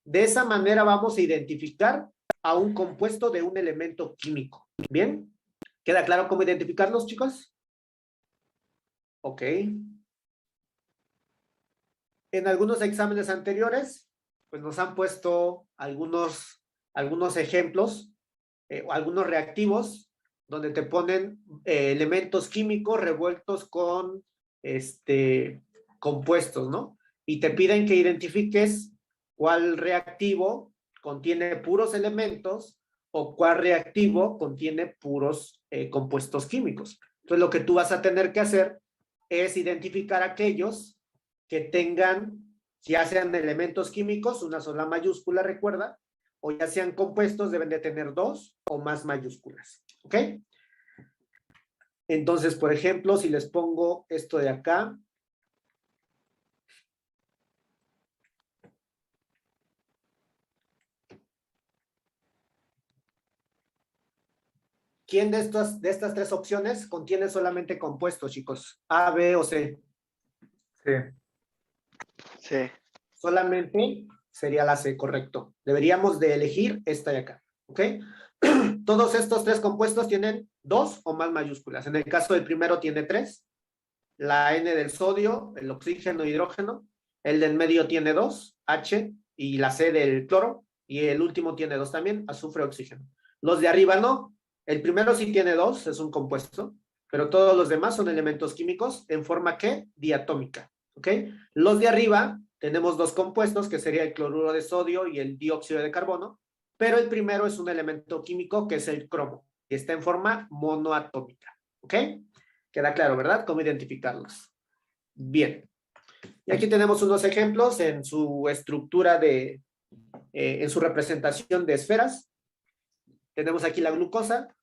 Speaker 1: De esa manera vamos a identificar a un compuesto de un elemento químico, ¿bien? ¿Queda claro cómo identificarlos, chicos? Ok. En algunos exámenes anteriores, pues nos han puesto algunos ejemplos, algunos reactivos, donde te ponen elementos químicos revueltos con compuestos, ¿no? Y te piden que identifiques cuál reactivo contiene puros elementos o cuál reactivo contiene puros compuestos químicos. Entonces, lo que tú vas a tener que hacer es identificar aquellos que tengan, ya sean elementos químicos, una sola mayúscula, recuerda, o ya sean compuestos, deben de tener 2 o más mayúsculas, ¿ok? Entonces, por ejemplo, si les pongo esto de acá, ¿quién de estas 3 opciones contiene solamente compuestos, chicos? A, B o C.
Speaker 3: Sí.
Speaker 5: Sí.
Speaker 1: Solamente sería la C, correcto. Deberíamos de elegir esta de acá, ¿ok? Todos estos 3 compuestos tienen 2 o más mayúsculas. En el caso del primero tiene 3. La N del sodio, el oxígeno, hidrógeno. El del medio tiene 2, H, y la C del cloro. Y el último tiene 2 también, azufre, oxígeno. Los de arriba no. El primero sí tiene 2, es un compuesto, pero todos los demás son elementos químicos en forma ¿qué? Diatómica, ¿ok? Los de arriba tenemos 2 compuestos, que sería el cloruro de sodio y el dióxido de carbono, pero el primero es un elemento químico que es el cromo, y está en forma monoatómica, ¿ok? Queda claro, ¿verdad? Cómo identificarlos. Bien. Y aquí tenemos unos ejemplos en su estructura en su representación de esferas. Tenemos aquí la glucosa.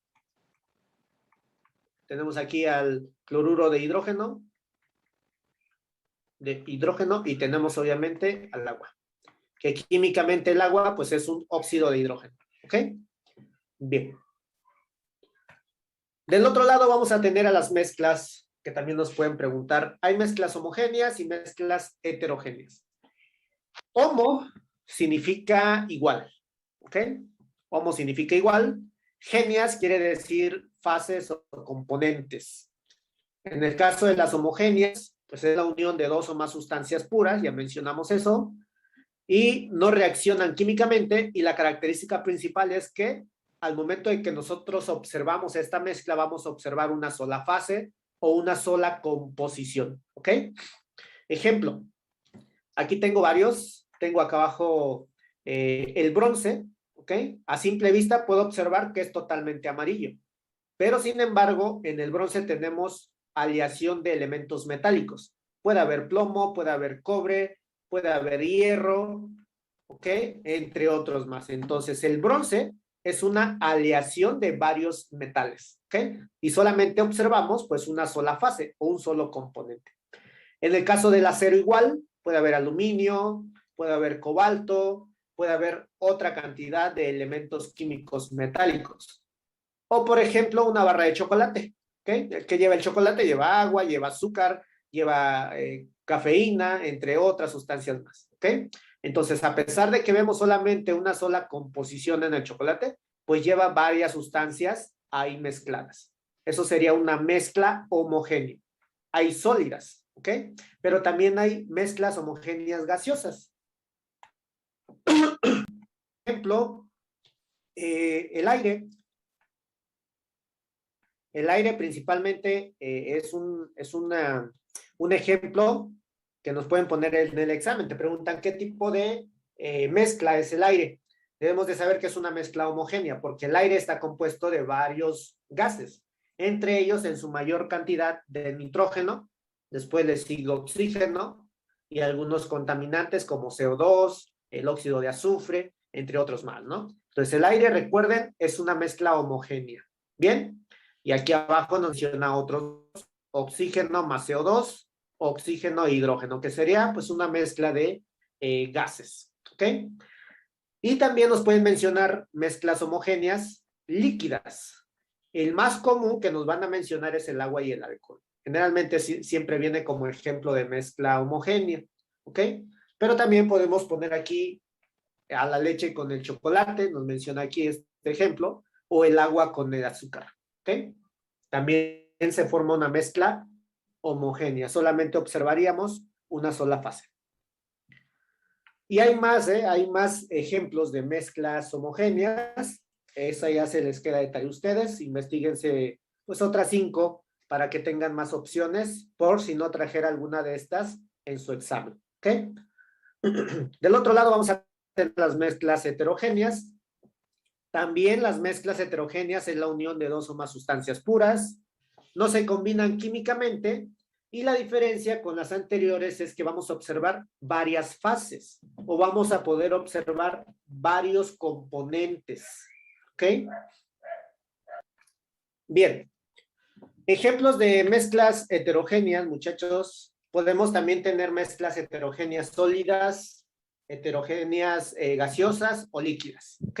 Speaker 1: Tenemos aquí al cloruro de hidrógeno, y tenemos obviamente al agua. Que químicamente el agua pues es un óxido de hidrógeno. ¿Ok? Bien. Del otro lado vamos a tener a las mezclas que también nos pueden preguntar. Hay mezclas homogéneas y mezclas heterogéneas. Homo significa igual. ¿Ok? Homo significa igual. Géneas quiere decir fases o componentes. En el caso de las homogéneas, pues es la unión de dos o más sustancias puras, ya mencionamos eso, y no reaccionan químicamente, y la característica principal es que al momento en que nosotros observamos esta mezcla, vamos a observar una sola fase o una sola composición, ¿ok? Ejemplo, aquí tengo varios, tengo acá abajo el bronce, ¿ok? A simple vista puedo observar que es totalmente amarillo, pero sin embargo, en el bronce tenemos aleación de elementos metálicos. Puede haber plomo, puede haber cobre, puede haber hierro, ¿ok? Entre otros más. Entonces, el bronce es una aleación de varios metales, ¿ok? Y solamente observamos, pues, una sola fase o un solo componente. En el caso del acero igual, puede haber aluminio, puede haber cobalto, puede haber otra cantidad de elementos químicos metálicos. O, por ejemplo, una barra de chocolate, ¿ok? ¿Qué lleva el chocolate? Lleva agua, lleva azúcar, lleva cafeína, entre otras sustancias más, ¿ok? Entonces, a pesar de que vemos solamente una sola composición en el chocolate, pues lleva varias sustancias ahí mezcladas. Eso sería una mezcla homogénea. Hay sólidas, ¿ok? Pero también hay mezclas homogéneas gaseosas. Por ejemplo, el aire. El aire principalmente es un ejemplo que nos pueden poner en el examen. Te preguntan qué tipo de mezcla es el aire. Debemos de saber que es una mezcla homogénea porque el aire está compuesto de varios gases, entre ellos en su mayor cantidad de nitrógeno, después le sigue oxígeno y algunos contaminantes como CO2, el óxido de azufre, entre otros más, ¿no? Entonces el aire, recuerden, es una mezcla homogénea. ¿Bien? Y aquí abajo nos menciona otros, oxígeno más CO2, oxígeno e hidrógeno, que sería pues una mezcla de gases, ¿ok? Y también nos pueden mencionar mezclas homogéneas líquidas. El más común que nos van a mencionar es el agua y el alcohol. Generalmente siempre viene como ejemplo de mezcla homogénea, ¿ok? Pero también podemos poner aquí a la leche con el chocolate, nos menciona aquí este ejemplo, o el agua con el azúcar, ¿ok? También se forma una mezcla homogénea, solamente observaríamos una sola fase. Y hay más ejemplos de mezclas homogéneas. Esa ya se les queda de tarea a ustedes. Investíguense pues otras 5 para que tengan más opciones por si no trajera alguna de estas en su examen. ¿Ok? Del otro lado vamos a tener las mezclas heterogéneas. También las mezclas heterogéneas es la unión de dos o más sustancias puras. No se combinan químicamente. Y la diferencia con las anteriores es que vamos a observar varias fases o vamos a poder observar varios componentes. ¿Ok? Bien. Ejemplos de mezclas heterogéneas, muchachos. Podemos también tener mezclas heterogéneas sólidas, heterogéneas gaseosas o líquidas. ¿Ok?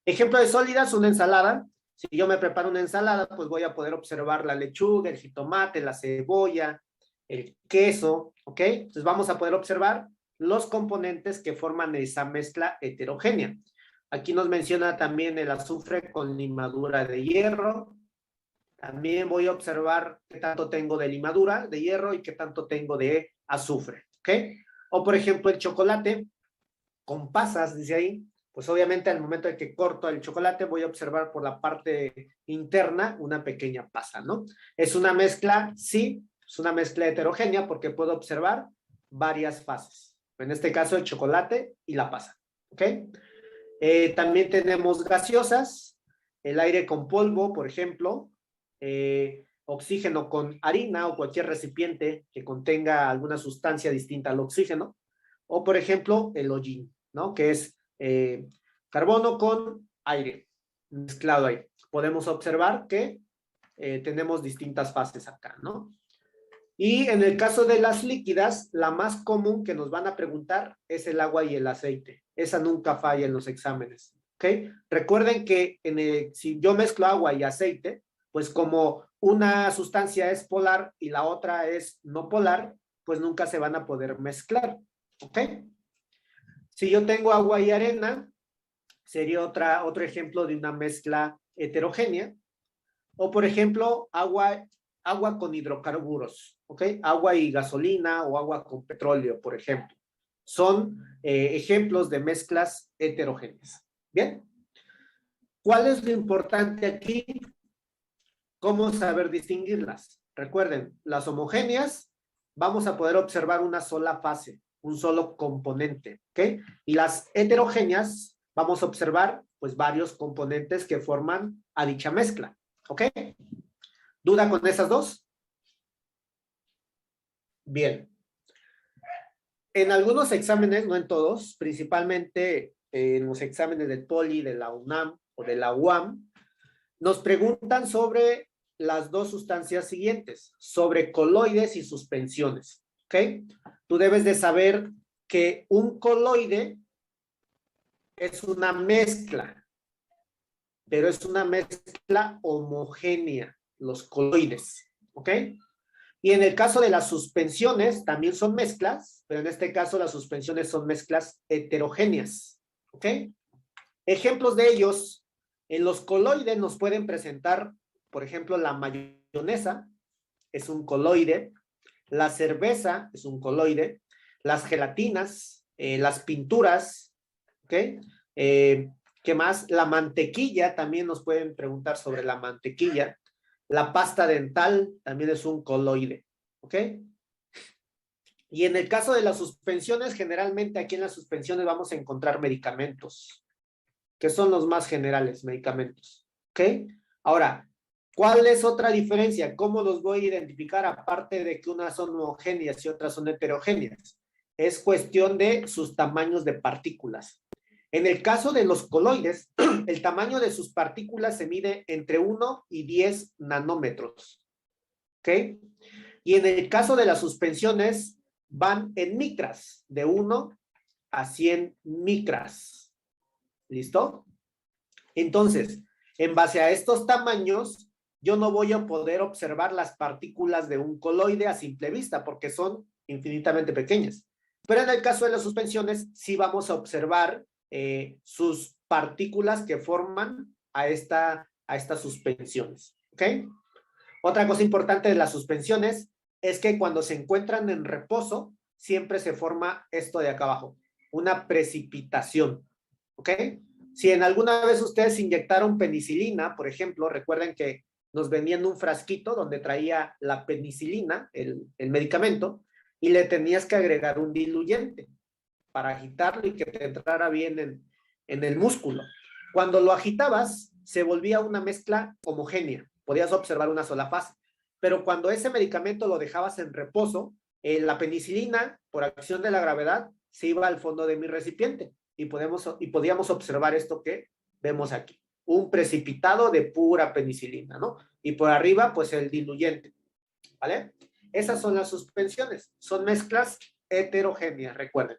Speaker 1: Ejemplo de sólidas, una ensalada. Si yo me preparo una ensalada, pues voy a poder observar la lechuga, el jitomate, la cebolla, el queso, ¿ok? Entonces vamos a poder observar los componentes que forman esa mezcla heterogénea. Aquí nos menciona también el azufre con limadura de hierro. También voy a observar qué tanto tengo de limadura de hierro y qué tanto tengo de azufre, ¿ok? O por ejemplo el chocolate con pasas, dice ahí. Pues obviamente al momento de que corto el chocolate voy a observar por la parte interna una pequeña pasa, ¿no? Es una mezcla, sí, es una mezcla heterogénea porque puedo observar varias fases. En este caso el chocolate y la pasa, ¿ok? También tenemos gaseosas, el aire con polvo, por ejemplo, oxígeno con harina o cualquier recipiente que contenga alguna sustancia distinta al oxígeno, o por ejemplo el hollín, ¿no? Que es carbono con aire mezclado ahí. Podemos observar que tenemos distintas fases acá, ¿no? Y en el caso de las líquidas, la más común que nos van a preguntar es el agua y el aceite. Esa nunca falla en los exámenes, ¿ok? Recuerden que si yo mezclo agua y aceite, pues como una sustancia es polar y la otra es no polar, pues nunca se van a poder mezclar, ¿ok? Si yo tengo agua y arena, sería otro ejemplo de una mezcla heterogénea. O, por ejemplo, agua con hidrocarburos, ¿ok? Agua y gasolina o agua con petróleo, por ejemplo. Son ejemplos de mezclas heterogéneas. ¿Bien? ¿Cuál es lo importante aquí? ¿Cómo saber distinguirlas? Recuerden, las homogéneas vamos a poder observar una sola fase, un solo componente, ¿ok? Y las heterogéneas vamos a observar, pues, varios componentes que forman a dicha mezcla, ¿ok? ¿Duda con esas dos? Bien. En algunos exámenes, no en todos, principalmente en los exámenes del POLI, de la UNAM o de la UAM, nos preguntan sobre las dos sustancias siguientes, sobre coloides y suspensiones, ¿ok? Tú debes de saber que un coloide es una mezcla, pero es una mezcla homogénea, los coloides, ¿ok? Y en el caso de las suspensiones, también son mezclas, pero en este caso las suspensiones son mezclas heterogéneas, ¿ok? Ejemplos de ellos, en los coloides nos pueden presentar, por ejemplo, la mayonesa es un coloide, la cerveza es un coloide, las gelatinas, las pinturas, ¿ok? ¿Qué más? La mantequilla, también nos pueden preguntar sobre la mantequilla. La pasta dental también es un coloide, ¿ok? Y en el caso de las suspensiones, generalmente aquí en las suspensiones vamos a encontrar medicamentos, que son los más generales, medicamentos, ¿ok? Ahora, ¿cuál es otra diferencia? ¿Cómo los voy a identificar aparte de que unas son homogéneas y otras son heterogéneas? Es cuestión de sus tamaños de partículas. En el caso de los coloides, el tamaño de sus partículas se mide entre 1 y 10 nanómetros. ¿Ok? Y en el caso de las suspensiones, van en micras, de 1 a 100 micras. ¿Listo? Entonces, en base a estos tamaños, yo no voy a poder observar las partículas de un coloide a simple vista, porque son infinitamente pequeñas. Pero en el caso de las suspensiones, sí vamos a observar sus partículas que forman a estas suspensiones, ¿ok? Otra cosa importante de las suspensiones es que cuando se encuentran en reposo, siempre se forma esto de acá abajo, una precipitación, ¿ok? Si en alguna vez ustedes inyectaron penicilina, por ejemplo, recuerden que nos vendían un frasquito donde traía la penicilina, el medicamento, y le tenías que agregar un diluyente para agitarlo y que te entrara bien en el músculo. Cuando lo agitabas, se volvía una mezcla homogénea. Podías observar una sola fase. Pero cuando ese medicamento lo dejabas en reposo, la penicilina, por acción de la gravedad, se iba al fondo de mi recipiente y podíamos observar esto que vemos aquí. Un precipitado de pura penicilina, ¿no? Y por arriba, pues el diluyente, ¿vale? Esas son las suspensiones. Son mezclas heterogéneas, recuerden.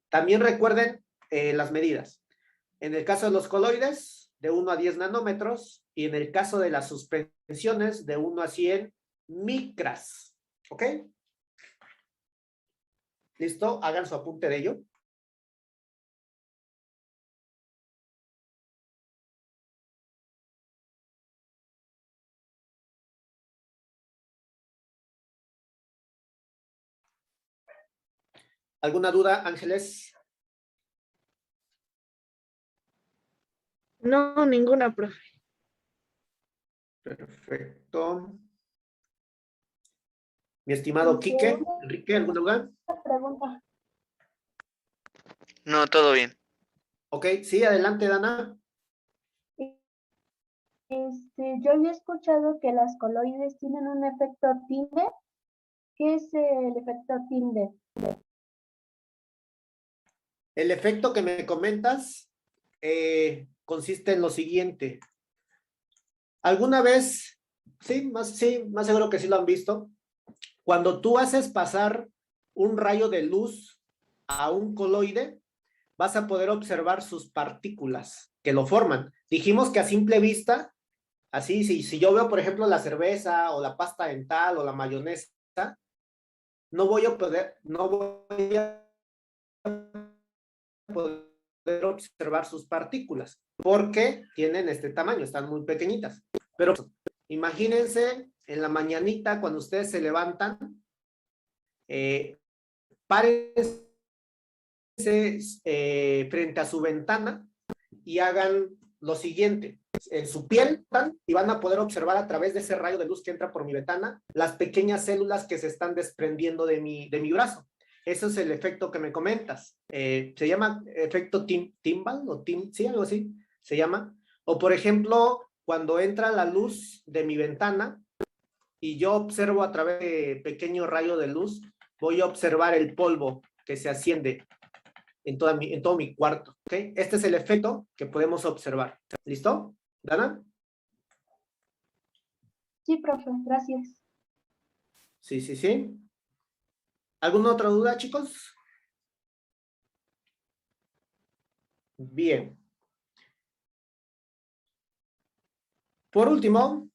Speaker 1: También recuerden las medidas. En el caso de los coloides, de 1 a 10 nanómetros, y en el caso de las suspensiones, de 1 a 100 micras. ¿Ok? ¿Listo? Hagan su apunte de ello. ¿Alguna duda, Ángeles?
Speaker 6: No, ninguna, profe.
Speaker 1: Perfecto. Mi estimado Quique, Enrique, ¿alguna duda?
Speaker 4: Pregunta.
Speaker 5: No, todo bien.
Speaker 1: Ok, sí, adelante, Dana.
Speaker 4: Yo había escuchado que las coloides tienen un efecto Tinder. ¿Qué es el efecto Tinder?
Speaker 1: El efecto que me comentas consiste en lo siguiente. ¿Alguna vez Sí, más seguro que sí lo han visto. Cuando tú haces pasar un rayo de luz a un coloide, vas a poder observar sus partículas que lo forman. Dijimos que a simple vista, así, si yo veo, por ejemplo, la cerveza o la pasta dental o la mayonesa, no voy a poder observar sus partículas porque tienen este tamaño, están muy pequeñitas. Pero imagínense en la mañanita cuando ustedes se levantan, párense frente a su ventana y hagan lo siguiente. En su piel y van a poder observar a través de ese rayo de luz que entra por mi ventana las pequeñas células que se están desprendiendo de mi brazo. Eso es el efecto que me comentas. Se llama efecto Timbal o sí, algo así se llama. O por ejemplo, cuando entra la luz de mi ventana y yo observo a través de pequeño rayo de luz, voy a observar el polvo que se asciende en todo mi cuarto. ¿Okay? Este es el efecto que podemos observar. ¿Listo? ¿Dana?
Speaker 4: Sí, profe, gracias.
Speaker 1: Sí. ¿Alguna otra duda, chicos? Bien. Por último,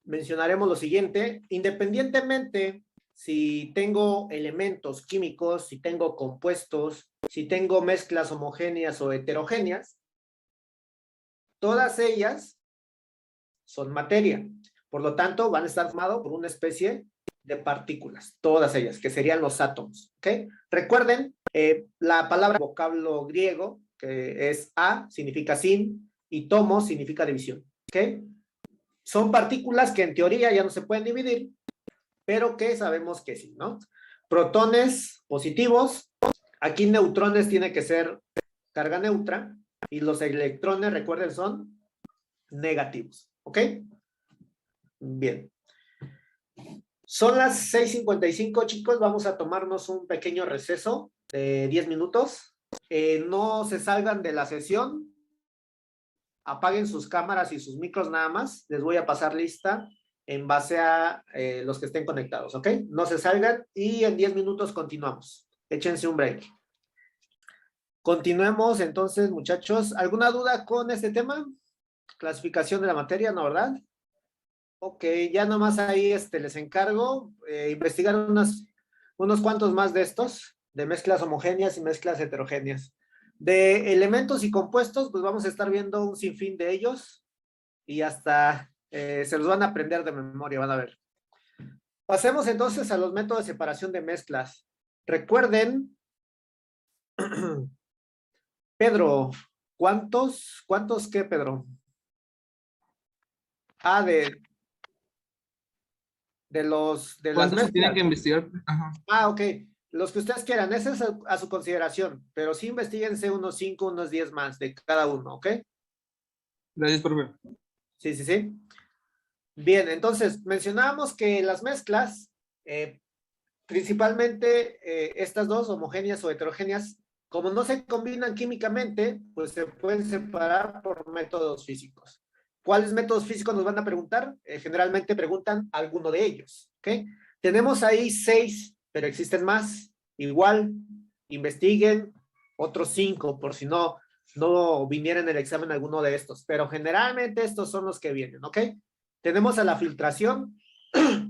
Speaker 1: mencionaremos lo siguiente. Independientemente si tengo elementos químicos, si tengo compuestos, si tengo mezclas homogéneas o heterogéneas, todas ellas son materia. Por lo tanto, van a estar formadas por una especie de partículas, todas ellas, que serían los átomos. ¿Okay? Recuerden, la palabra vocablo griego, que es a, significa sin, y tomo significa división. ¿Okay? Son partículas que en teoría ya no se pueden dividir, pero que sabemos que sí, ¿no? Protones positivos, aquí neutrones tiene que ser carga neutra, y los electrones, recuerden, son negativos. ¿Ok? Bien. Son las 6:55, chicos. Vamos a tomarnos un pequeño receso de 10 minutos. No se salgan de la sesión. Apaguen sus cámaras y sus micros nada más. Les voy a pasar lista en base a los que estén conectados, ¿ok? No se salgan y en 10 minutos continuamos. Échense un break. Continuemos entonces, muchachos. ¿Alguna duda con este tema? Clasificación de la materia, ¿no, verdad? Ok, ya nomás ahí les encargo investigar unos cuantos más de estos, de mezclas homogéneas y mezclas heterogéneas. De elementos y compuestos, pues vamos a estar viendo un sinfín de ellos y hasta se los van a aprender de memoria, van a ver. Pasemos entonces a los métodos de separación de mezclas. Recuerden, Pedro, ¿cuántos qué, Pedro? Ah, de las
Speaker 6: ¿Cuántos se tienen
Speaker 1: mezclas.
Speaker 6: que investigar? Ajá.
Speaker 1: Ah, ok. Los que ustedes quieran, ese es a su consideración, pero sí investiguense unos 5, unos 10 más de cada uno, ¿ok?
Speaker 6: Gracias, profe.
Speaker 1: Sí. Bien, entonces, mencionábamos que las mezclas, principalmente estas dos, homogéneas o heterogéneas, como no se combinan químicamente, pues se pueden separar por métodos físicos. ¿Cuáles métodos físicos nos van a preguntar? Generalmente preguntan alguno de ellos, ¿ok? Tenemos ahí 6, pero existen más. Igual, investiguen otros 5, por si no viniera en el examen alguno de estos, pero generalmente estos son los que vienen, ¿ok? Tenemos a la filtración,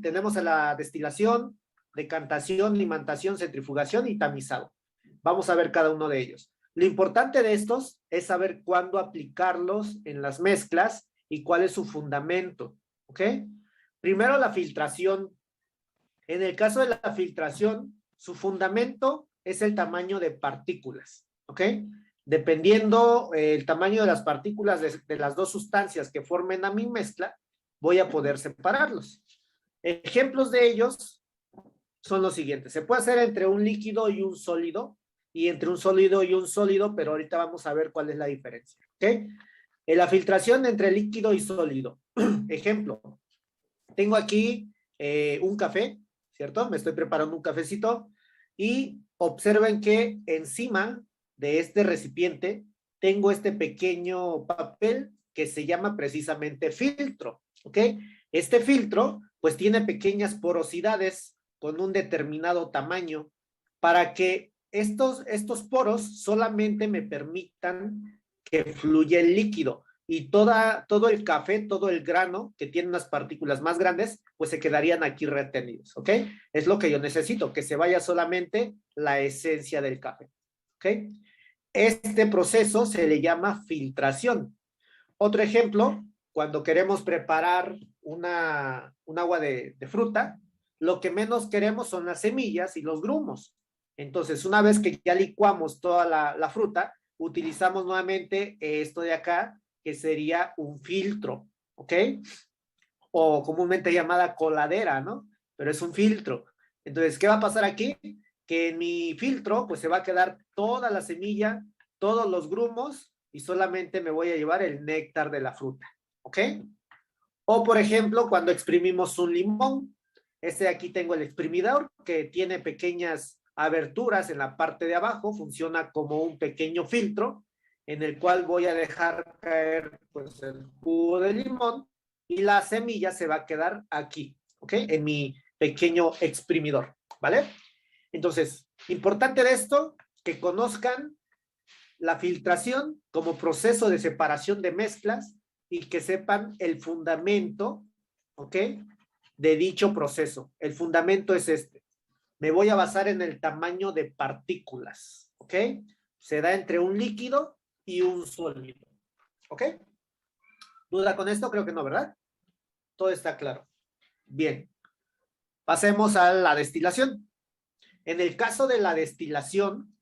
Speaker 1: tenemos a la destilación, decantación, imantación, centrifugación y tamizado. Vamos a ver cada uno de ellos. Lo importante de estos es saber cuándo aplicarlos en las mezclas y cuál es su fundamento, ¿ok? Primero la filtración. En el caso de la filtración, su fundamento es el tamaño de partículas, ¿ok? Dependiendo el tamaño de las partículas de las dos sustancias que formen a mi mezcla, voy a poder separarlos. Ejemplos de ellos son los siguientes. Se puede hacer entre un líquido y un sólido, y entre un sólido y un sólido, pero ahorita vamos a ver cuál es la diferencia, ¿ok? En la filtración entre líquido y sólido. Ejemplo, tengo aquí un café, ¿cierto? Me estoy preparando un cafecito y observen que encima de este recipiente tengo este pequeño papel que se llama precisamente filtro. ¿ok? Este filtro, pues tiene pequeñas porosidades con un determinado tamaño para que estos poros solamente me permitan que fluya el líquido y todo el café, todo el grano que tiene unas partículas más grandes, pues se quedarían aquí retenidos, ¿ok? Es lo que yo necesito, que se vaya solamente la esencia del café, ¿ok? Este proceso se le llama filtración. Otro ejemplo, cuando queremos preparar un agua de fruta, lo que menos queremos son las semillas y los grumos. Entonces, una vez que ya licuamos toda la fruta, utilizamos nuevamente esto de acá, que sería un filtro, ¿ok? O comúnmente llamada coladera, ¿no? Pero es un filtro. Entonces, ¿qué va a pasar aquí? Que en mi filtro, pues se va a quedar toda la semilla, todos los grumos, y solamente me voy a llevar el néctar de la fruta, ¿ok? O, por ejemplo, cuando exprimimos un limón, aquí tengo el exprimidor, que tiene pequeñas aberturas en la parte de abajo, funciona como un pequeño filtro, en el cual voy a dejar caer pues el jugo de limón y la semilla se va a quedar aquí, ¿ok? En mi pequeño exprimidor, ¿vale? Entonces, importante de esto, que conozcan la filtración como proceso de separación de mezclas y que sepan el fundamento, ¿ok? De dicho proceso. El fundamento es este. Me voy a basar en el tamaño de partículas, ¿ok? Se da entre un líquido y un sólido, ¿ok? ¿Duda con esto? Creo que no, ¿verdad? Todo está claro. Bien. Pasemos a la destilación. En el caso de la destilación,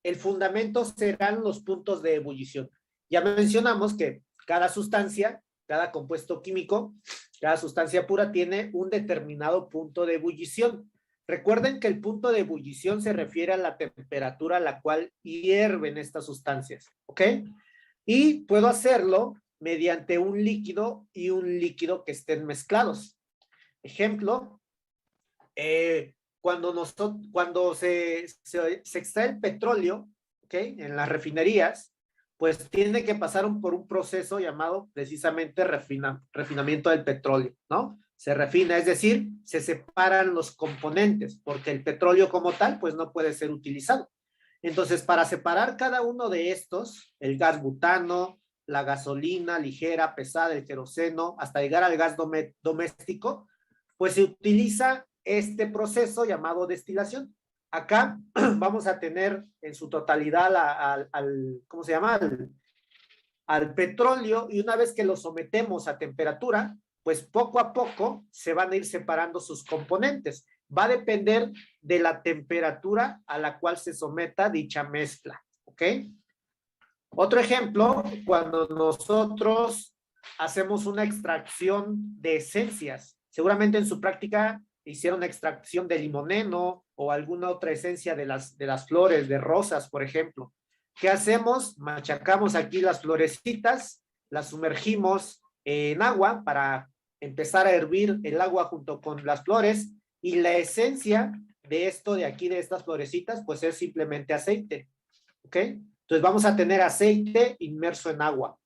Speaker 1: el fundamento serán los puntos de ebullición. Ya mencionamos que cada sustancia, cada compuesto químico, cada sustancia pura tiene un determinado punto de ebullición. Recuerden que el punto de ebullición se refiere a la temperatura a la cual hierven estas sustancias, ¿ok? Y puedo hacerlo mediante un líquido y un líquido que estén mezclados. Ejemplo, cuando se extrae el petróleo, ¿ok? En las refinerías, pues tiene que pasar por un proceso llamado precisamente refinamiento del petróleo, ¿no? Se refina, es decir, se separan los componentes, porque el petróleo como tal, pues no puede ser utilizado. Entonces, para separar cada uno de estos, el gas butano, la gasolina ligera, pesada, el queroseno, hasta llegar al gas doméstico, pues se utiliza este proceso llamado destilación. Acá vamos a tener en su totalidad ¿cómo se llama? Al petróleo, y una vez que lo sometemos a temperatura, pues poco a poco se van a ir separando sus componentes. Va a depender de la temperatura a la cual se someta dicha mezcla, ¿ok? Otro ejemplo, cuando nosotros hacemos una extracción de esencias, seguramente en su práctica hicieron extracción de limoneno o alguna otra esencia de las flores, de rosas, por ejemplo. ¿Qué hacemos? Machacamos aquí las florecitas, las sumergimos en agua para empezar a hervir el agua junto con las flores, y la esencia de esto de aquí, de estas florecitas, pues es simplemente aceite, ¿ok? Entonces vamos a tener aceite inmerso en agua.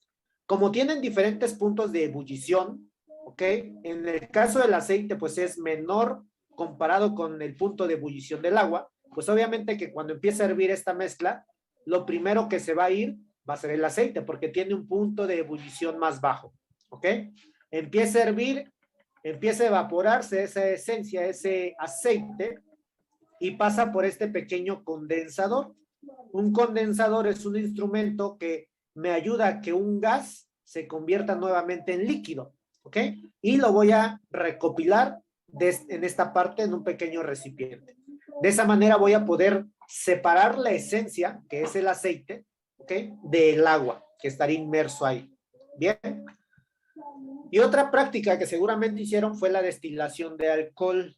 Speaker 1: Como tienen diferentes puntos de ebullición, ¿ok? En el caso del aceite, pues es menor comparado con el punto de ebullición del agua, pues obviamente que cuando empiece a hervir esta mezcla, lo primero que se va a ir va a ser el aceite, porque tiene un punto de ebullición más bajo, ¿ok? Empieza a hervir, empieza a evaporarse esa esencia, ese aceite, y pasa por este pequeño condensador. Un condensador es un instrumento que me ayuda a que un gas se convierta nuevamente en líquido, ¿ok? Y lo voy a recopilar en esta parte en un pequeño recipiente. De esa manera voy a poder separar la esencia, que es el aceite, ¿ok? Del agua, que estaría inmerso ahí. Bien. Y otra práctica que seguramente hicieron fue la destilación de alcohol,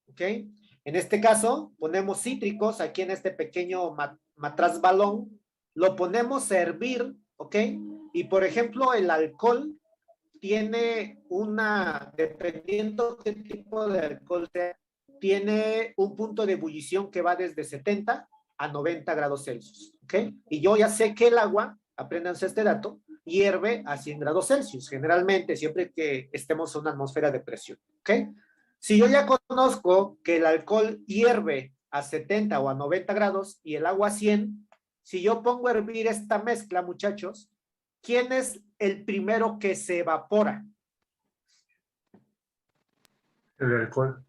Speaker 1: ¿ok? En este caso, ponemos cítricos aquí en este pequeño matraz balón, lo ponemos a hervir, ¿ok? Y por ejemplo, el alcohol tiene dependiendo qué tipo de alcohol sea, tiene un punto de ebullición que va desde 70 a 90 grados Celsius, ¿ok? Y yo ya sé que el agua, apréndanse este dato, hierve a 100 grados Celsius, generalmente siempre que estemos en una atmósfera de presión, ¿ok? Si yo ya conozco que el alcohol hierve a 70 o a 90 grados y el agua a 100, si yo pongo a hervir esta mezcla, muchachos, ¿quién es el primero que se evapora?
Speaker 3: El alcohol.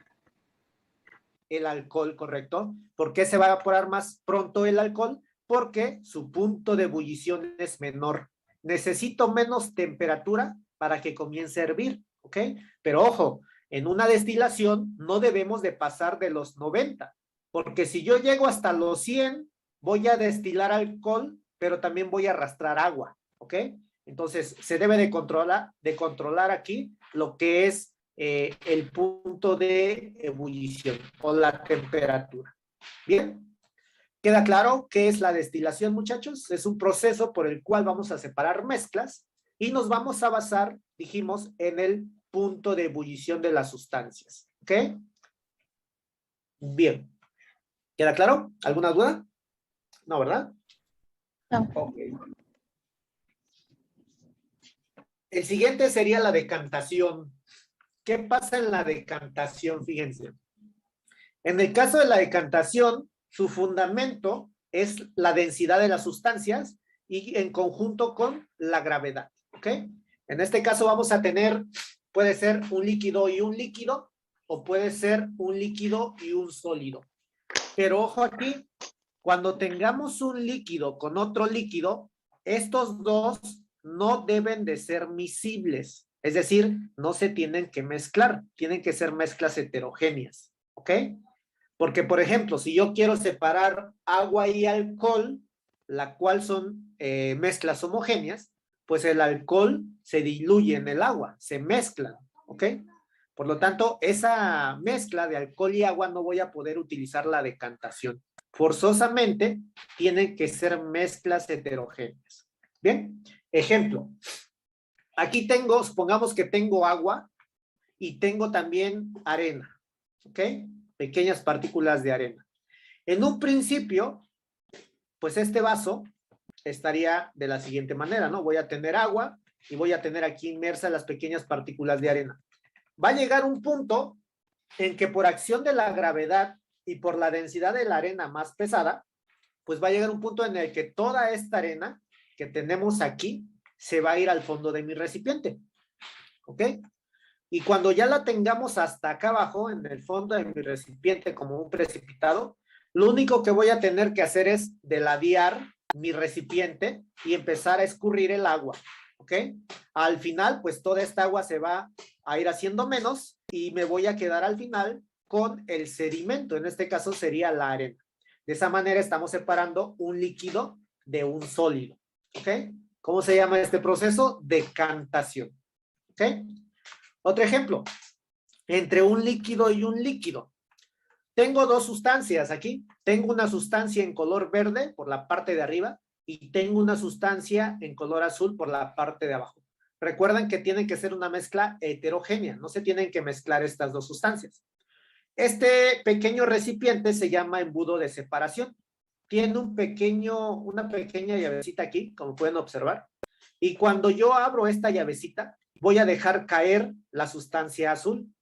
Speaker 1: El alcohol, ¿correcto? ¿Por qué se va a evaporar más pronto el alcohol? Porque su punto de ebullición es menor. Necesito menos temperatura para que comience a hervir, ¿ok? Pero ojo, en una destilación no debemos de pasar de los 90, porque si yo llego hasta los 100, voy a destilar alcohol, pero también voy a arrastrar agua, ¿ok? Entonces, se debe de controlar aquí lo que es el punto de ebullición o la temperatura. Bien, ¿queda claro qué es la destilación, muchachos? Es un proceso por el cual vamos a separar mezclas y nos vamos a basar, dijimos, en el punto de ebullición de las sustancias. ¿Ok? Bien. ¿Queda claro? ¿Alguna duda? No, ¿verdad?
Speaker 4: No.
Speaker 1: Ok. El siguiente sería la decantación. ¿Qué pasa en la decantación? Fíjense. En el caso de la decantación, su fundamento es la densidad de las sustancias y en conjunto con la gravedad. ¿Ok? En este caso vamos a tener, puede ser un líquido y un líquido, o puede ser un líquido y un sólido. Pero ojo aquí, cuando tengamos un líquido con otro líquido, estos dos no deben de ser miscibles. Es decir, no se tienen que mezclar, tienen que ser mezclas heterogéneas. ¿Ok? Porque, por ejemplo, si yo quiero separar agua y alcohol, la cual son mezclas homogéneas, pues el alcohol se diluye en el agua, se mezclan, ¿ok? Por lo tanto, esa mezcla de alcohol y agua no voy a poder utilizar la decantación. Forzosamente tienen que ser mezclas heterogéneas. Bien, ejemplo. Aquí tengo, supongamos que tengo agua y tengo también arena, ¿ok? Pequeñas partículas de arena. En un principio, pues este vaso estaría de la siguiente manera, ¿no? Voy a tener agua y voy a tener aquí inmersas las pequeñas partículas de arena. Va a llegar un punto en que por acción de la gravedad y por la densidad de la arena más pesada, pues va a llegar un punto en el que toda esta arena que tenemos aquí se va a ir al fondo de mi recipiente, ¿ok? Y cuando ya la tengamos hasta acá abajo, en el fondo de mi recipiente como un precipitado, lo único que voy a tener que hacer es deladear mi recipiente y empezar a escurrir el agua, ¿ok? Al final, pues toda esta agua se va a ir haciendo menos y me voy a quedar al final con el sedimento, en este caso sería la arena. De esa manera estamos separando un líquido de un sólido, ¿ok? ¿Cómo se llama este proceso? Decantación, ¿ok? Otro ejemplo, entre un líquido y un líquido. Tengo dos sustancias aquí. Tengo una sustancia en color verde por la parte de arriba y tengo una sustancia en color azul por la parte de abajo. Recuerden que tiene que ser una mezcla heterogénea, no se tienen que mezclar estas dos sustancias. Este pequeño recipiente se llama embudo de separación. Tiene una pequeña llavecita aquí, como pueden observar. Y cuando yo abro esta llavecita, voy a dejar caer la sustancia azul.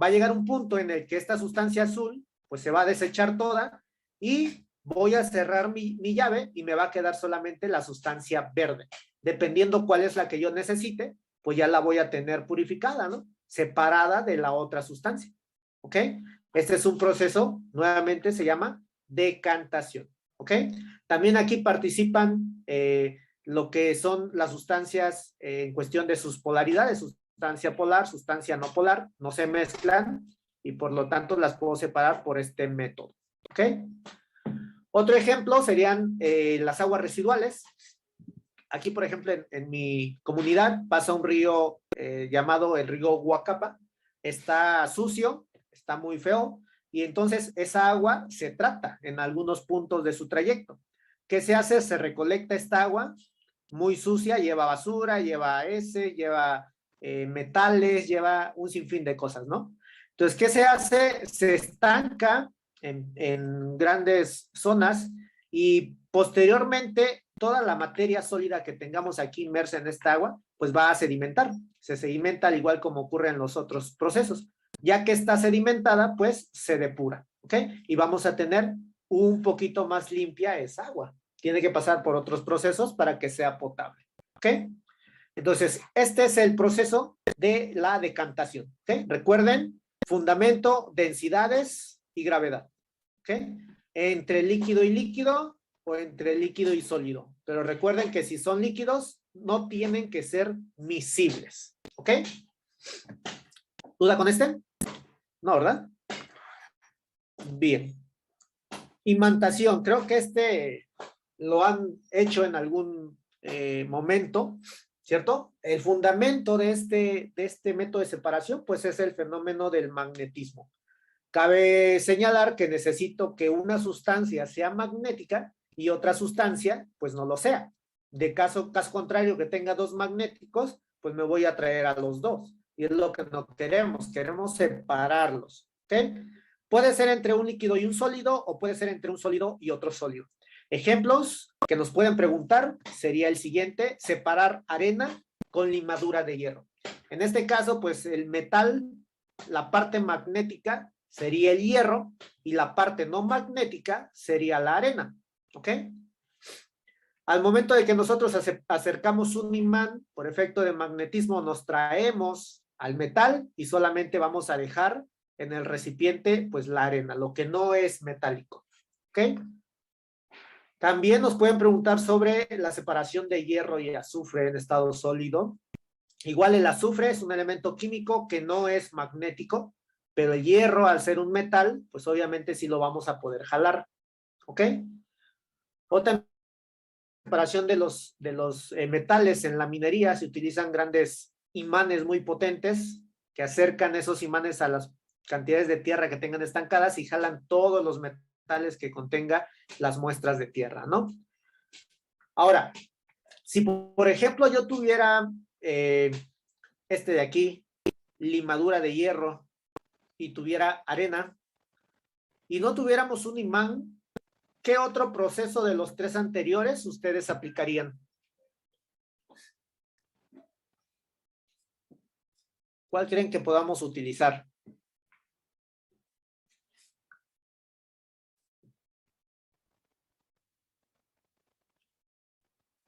Speaker 1: Va a llegar un punto en el que esta sustancia azul pues se va a desechar toda y voy a cerrar mi llave y me va a quedar solamente la sustancia verde. Dependiendo cuál es la que yo necesite, pues ya la voy a tener purificada, ¿no? Separada de la otra sustancia, ¿ok? Este es un proceso, nuevamente se llama decantación, ¿ok? También aquí participan lo que son las sustancias en cuestión de sus polaridades, sustancia polar, sustancia no polar, no se mezclan y por lo tanto las puedo separar por este método, ¿ok? Otro ejemplo serían las aguas residuales. Aquí, por ejemplo, en mi comunidad pasa un río llamado el río Huacapa. Está sucio, está muy feo y entonces esa agua se trata en algunos puntos de su trayecto. ¿Qué se hace? Se recolecta esta agua muy sucia, lleva basura, lleva lleva metales, lleva un sinfín de cosas, ¿no? Entonces, ¿qué se hace? Se estanca en grandes zonas y posteriormente toda la materia sólida que tengamos aquí inmersa en esta agua, pues va a sedimentar. Se sedimenta al igual como ocurre en los otros procesos. Ya que está sedimentada, pues se depura, ¿ok? Y vamos a tener un poquito más limpia esa agua. Tiene que pasar por otros procesos para que sea potable, ¿ok? Entonces, este es el proceso de la decantación, ¿ok? Recuerden, fundamento, densidades y gravedad, ¿ok? Entre líquido y líquido o entre líquido y sólido. Pero recuerden que si son líquidos, no tienen que ser miscibles, ¿ok? ¿Duda con este? No, ¿verdad? Bien. Imantación, creo que este lo han hecho en algún momento, ¿cierto? El fundamento de este método de separación, pues es el fenómeno del magnetismo. Cabe señalar que necesito que una sustancia sea magnética y otra sustancia, pues no lo sea. De caso contrario, que tenga dos magnéticos, pues me voy a traer a los dos. Y es lo que no queremos separarlos, ¿ok? Puede ser entre un líquido y un sólido o puede ser entre un sólido y otro sólido. Ejemplos que nos pueden preguntar sería el siguiente: separar arena con limadura de hierro. En este caso, pues el metal, la parte magnética sería el hierro y la parte no magnética sería la arena, ¿ok? Al momento de que nosotros acercamos un imán por efecto de magnetismo, nos traemos al metal y solamente vamos a dejar en el recipiente pues la arena, lo que no es metálico, ¿ok? También nos pueden preguntar sobre la separación de hierro y azufre en estado sólido. Igual el azufre es un elemento químico que no es magnético, pero el hierro, al ser un metal, pues obviamente sí lo vamos a poder jalar, ¿ok? Otra separación de los metales en la minería, se utilizan grandes imanes muy potentes que acercan esos imanes a las cantidades de tierra que tengan estancadas y jalan todos los metales que contenga las muestras de tierra, ¿no? Ahora, si por ejemplo yo tuviera este de aquí, limadura de hierro, y tuviera arena, y no tuviéramos un imán, ¿qué otro proceso de los tres anteriores ustedes aplicarían? ¿Cuál creen que podamos utilizar?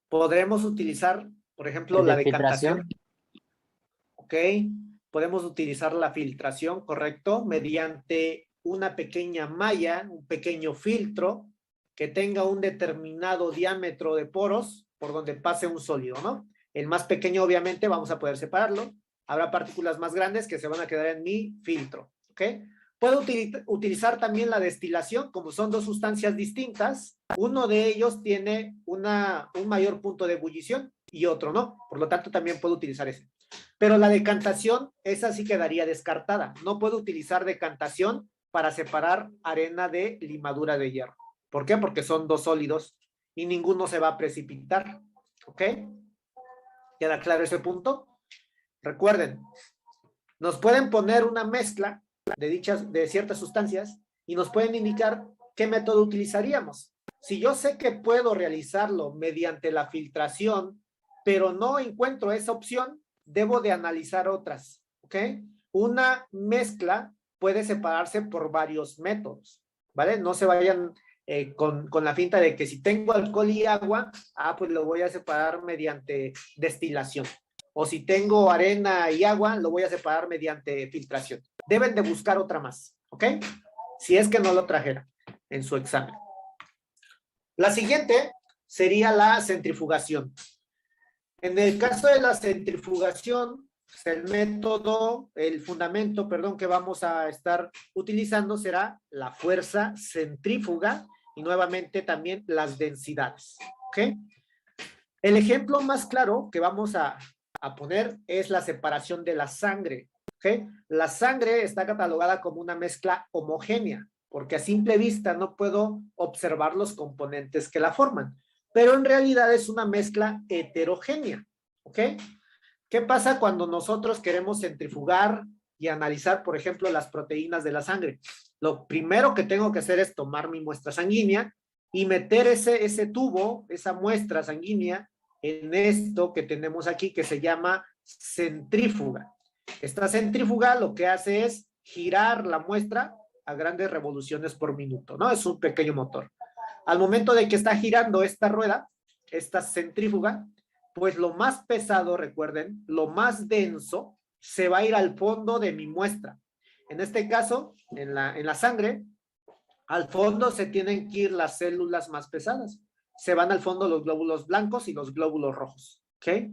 Speaker 1: Podremos utilizar, por ejemplo,
Speaker 2: ¿El de
Speaker 1: la decantación.
Speaker 2: filtración?
Speaker 1: Ok. Podemos utilizar la filtración, correcto, mediante una pequeña malla, un pequeño filtro que tenga un determinado diámetro de poros por donde pase un sólido, ¿no? El más pequeño, obviamente, vamos a poder separarlo. Habrá partículas más grandes que se van a quedar en mi filtro, ¿ok? Puedo utilizar también la destilación, como son dos sustancias distintas. Uno de ellos tiene un mayor punto de ebullición y otro no. Por lo tanto, también puedo utilizar ese. Pero la decantación, esa sí quedaría descartada. No puedo utilizar decantación para separar arena de limadura de hierro. ¿Por qué? Porque son dos sólidos y ninguno se va a precipitar. ¿Ok? ¿Queda claro ese punto? Recuerden, nos pueden poner una mezcla de ciertas sustancias y nos pueden indicar qué método utilizaríamos. Si yo sé que puedo realizarlo mediante la filtración, pero no encuentro esa opción, debo de analizar otras, ¿ok? Una mezcla puede separarse por varios métodos, ¿vale? No se vayan con la finta de que si tengo alcohol y agua, pues lo voy a separar mediante destilación. O si tengo arena y agua, lo voy a separar mediante filtración. Deben de buscar otra más, ¿ok? Si es que no lo trajeron en su examen. La siguiente sería la centrifugación. En el caso de la centrifugación, el método, el fundamento, perdón, que vamos a estar utilizando será la fuerza centrífuga y nuevamente también las densidades, ¿ok? El ejemplo más claro que vamos a poner es la separación de la sangre, ¿ok? La sangre está catalogada como una mezcla homogénea, porque a simple vista no puedo observar los componentes que la forman, pero en realidad es una mezcla heterogénea, ¿ok? ¿Qué pasa cuando nosotros queremos centrifugar y analizar, por ejemplo, las proteínas de la sangre? Lo primero que tengo que hacer es tomar mi muestra sanguínea y meter ese tubo, esa muestra sanguínea, en esto que tenemos aquí que se llama centrífuga. Esta centrífuga lo que hace es girar la muestra a grandes revoluciones por minuto, ¿no? Es un pequeño motor. Al momento de que está girando esta rueda, esta centrífuga, pues lo más pesado, recuerden, lo más denso, se va a ir al fondo de mi muestra. En este caso, en la sangre, al fondo se tienen que ir las células más pesadas. Se van al fondo los glóbulos blancos y los glóbulos rojos, ¿ok?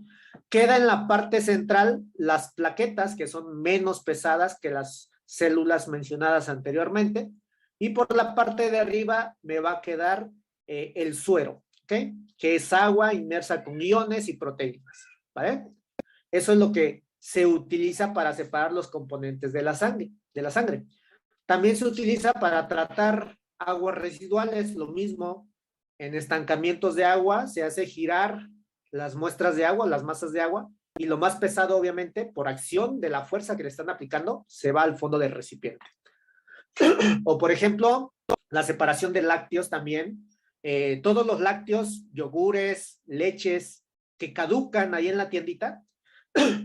Speaker 1: Queda en la parte central las plaquetas, que son menos pesadas que las células mencionadas anteriormente, y por la parte de arriba me va a quedar el suero, ¿ok? Que es agua inmersa con iones y proteínas, ¿vale? Eso es lo que se utiliza para separar los componentes de la sangre. También se utiliza para tratar aguas residuales, lo mismo. En estancamientos de agua se hace girar las muestras de agua, las masas de agua, y lo más pesado, obviamente, por acción de la fuerza que le están aplicando, se va al fondo del recipiente. O, por ejemplo, la separación de lácteos también. Todos los lácteos, yogures, leches que caducan ahí en la tiendita,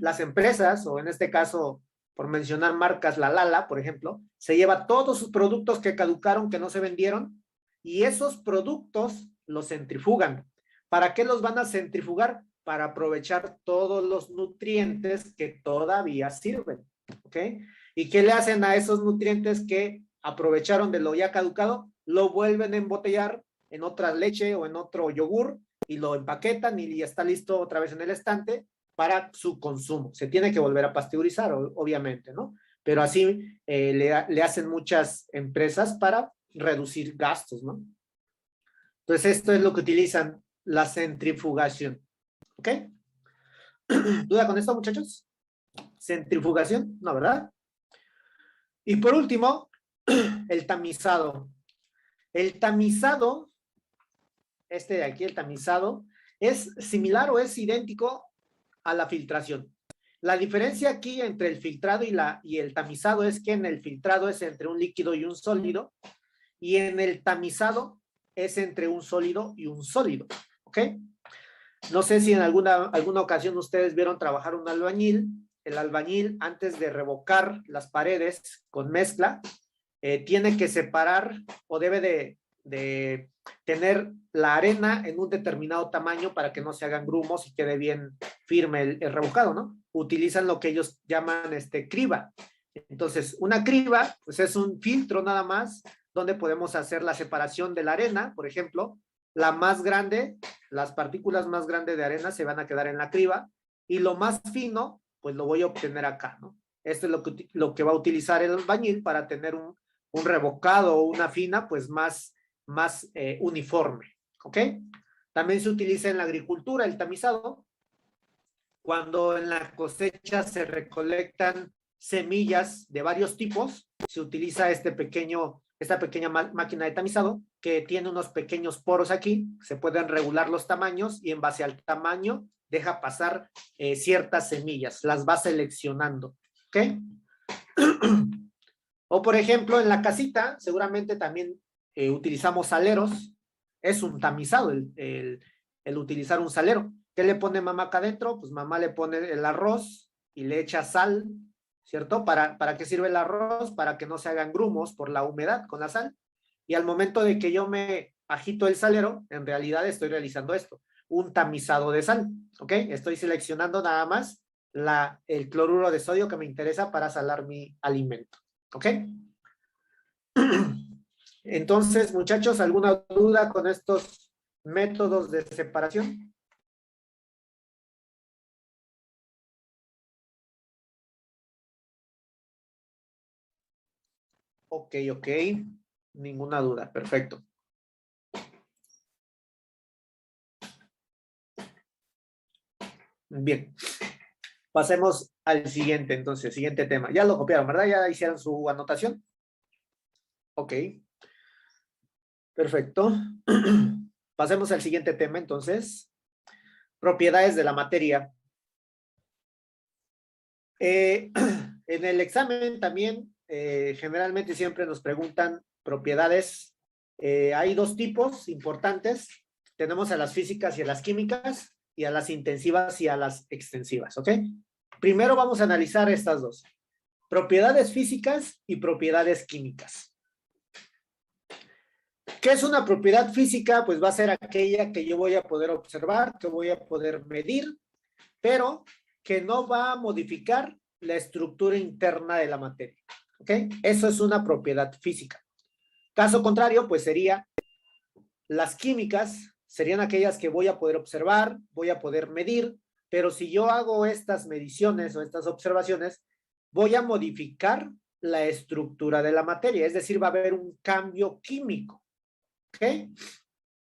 Speaker 1: las empresas, o en este caso, por mencionar marcas, la Lala, por ejemplo, se lleva todos sus productos que caducaron, que no se vendieron, y esos productos los centrifugan. ¿Para qué los van a centrifugar? Para aprovechar todos los nutrientes que todavía sirven, ¿ok? ¿Y qué le hacen a esos nutrientes que aprovecharon de lo ya caducado? Lo vuelven a embotellar en otra leche o en otro yogur y lo empaquetan y está listo otra vez en el estante para su consumo. Se tiene que volver a pasteurizar, obviamente, ¿no? Pero así le hacen muchas empresas para reducir gastos, ¿no? Entonces, esto es lo que utilizan, la centrifugación. ¿Ok? ¿Duda con esto, muchachos? ¿Centrifugación? No, ¿verdad? Y por último, el tamizado. El tamizado, este de aquí, el tamizado, es similar o es idéntico a la filtración. La diferencia aquí entre el filtrado y el tamizado es que en el filtrado es entre un líquido y un sólido, y en el tamizado es entre un sólido y un sólido, ¿ok? No sé si en alguna ocasión ustedes vieron trabajar un albañil. El albañil, antes de revocar las paredes con mezcla, tiene que separar o debe de tener la arena en un determinado tamaño para que no se hagan grumos y quede bien firme el revocado, ¿no? Utilizan lo que ellos llaman criba. Entonces, una criba, pues es un filtro nada más, donde podemos hacer la separación de la arena, por ejemplo, la más grande, las partículas más grandes de arena se van a quedar en la criba, y lo más fino, pues lo voy a obtener acá, ¿no? Esto es lo que va a utilizar el albañil para tener un revocado o una fina, pues más uniforme, ¿ok? También se utiliza en la agricultura el tamizado, cuando en la cosecha se recolectan semillas de varios tipos, se utiliza esta pequeña máquina de tamizado que tiene unos pequeños poros aquí, se pueden regular los tamaños y en base al tamaño deja pasar ciertas semillas, las va seleccionando, ¿ok? O por ejemplo en la casita seguramente también utilizamos saleros, es un tamizado el utilizar un salero. ¿Qué le pone mamá acá adentro? Pues mamá le pone el arroz y le echa sal, ¿cierto? ¿Para qué sirve el arroz? Para que no se hagan grumos por la humedad con la sal. Y al momento de que yo me agito el salero, en realidad estoy realizando esto, un tamizado de sal, ¿ok? Estoy seleccionando nada más el cloruro de sodio que me interesa para salar mi alimento, ¿ok? Entonces, muchachos, ¿alguna duda con estos métodos de separación? Ok. Ninguna duda. Perfecto. Bien. Pasemos al siguiente, entonces, siguiente tema. Ya lo copiaron, ¿verdad? ¿Ya hicieron su anotación? Ok. Perfecto. Pasemos al siguiente tema, entonces. Propiedades de la materia. En el examen también, generalmente siempre nos preguntan propiedades Hay dos tipos importantes. Tenemos a las físicas y a las químicas, y a las intensivas y a las extensivas, ¿ok? Primero vamos a analizar estas dos. Propiedades físicas y propiedades químicas. ¿Qué es una propiedad física? Pues va a ser aquella que yo voy a poder observar, que voy a poder medir, pero que no va a modificar la estructura interna de la materia, ¿ok? Eso es una propiedad física. Caso contrario, pues sería las químicas, serían aquellas que voy a poder observar, voy a poder medir, pero si yo hago estas mediciones o estas observaciones, voy a modificar la estructura de la materia, es decir, va a haber un cambio químico, ¿ok?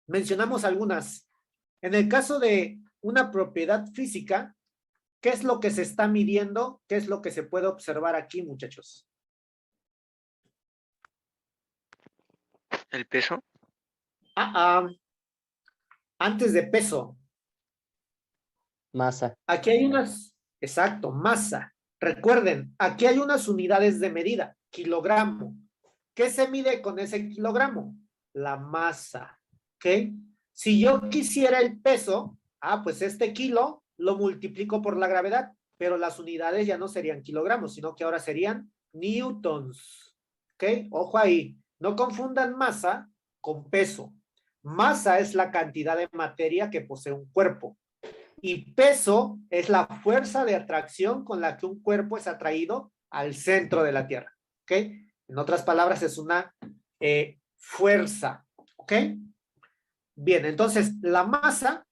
Speaker 1: Mencionamos algunas. En el caso de una propiedad física, ¿qué es lo que se está midiendo? ¿Qué es lo que se puede observar aquí, muchachos?
Speaker 5: ¿El peso?
Speaker 1: Antes de peso.
Speaker 2: Masa.
Speaker 1: Aquí hay unas, exacto, masa. Recuerden, aquí hay unas unidades de medida, kilogramo. ¿Qué se mide con ese kilogramo? La masa, ¿ok? Si yo quisiera el peso, pues este kilo lo multiplico por la gravedad, pero las unidades ya no serían kilogramos, sino que ahora serían newtons, ¿ok? Ojo ahí, no confundan masa con peso. Masa es la cantidad de materia que posee un cuerpo. Y peso es la fuerza de atracción con la que un cuerpo es atraído al centro de la Tierra, ¿ok? En otras palabras, es una fuerza, ¿ok? Bien, entonces, la masa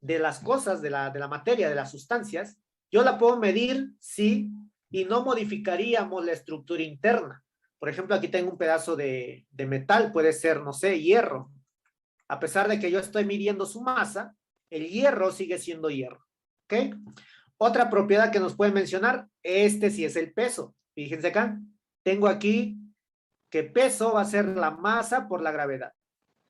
Speaker 1: de las cosas, de la materia, de las sustancias, yo la puedo medir, sí, y no modificaríamos la estructura interna. Por ejemplo, aquí tengo un pedazo de metal, puede ser, no sé, hierro. A pesar de que yo estoy midiendo su masa, el hierro sigue siendo hierro, ¿ok? Otra propiedad que nos puede mencionar, sí es el peso. Fíjense acá, tengo aquí que peso va a ser la masa por la gravedad.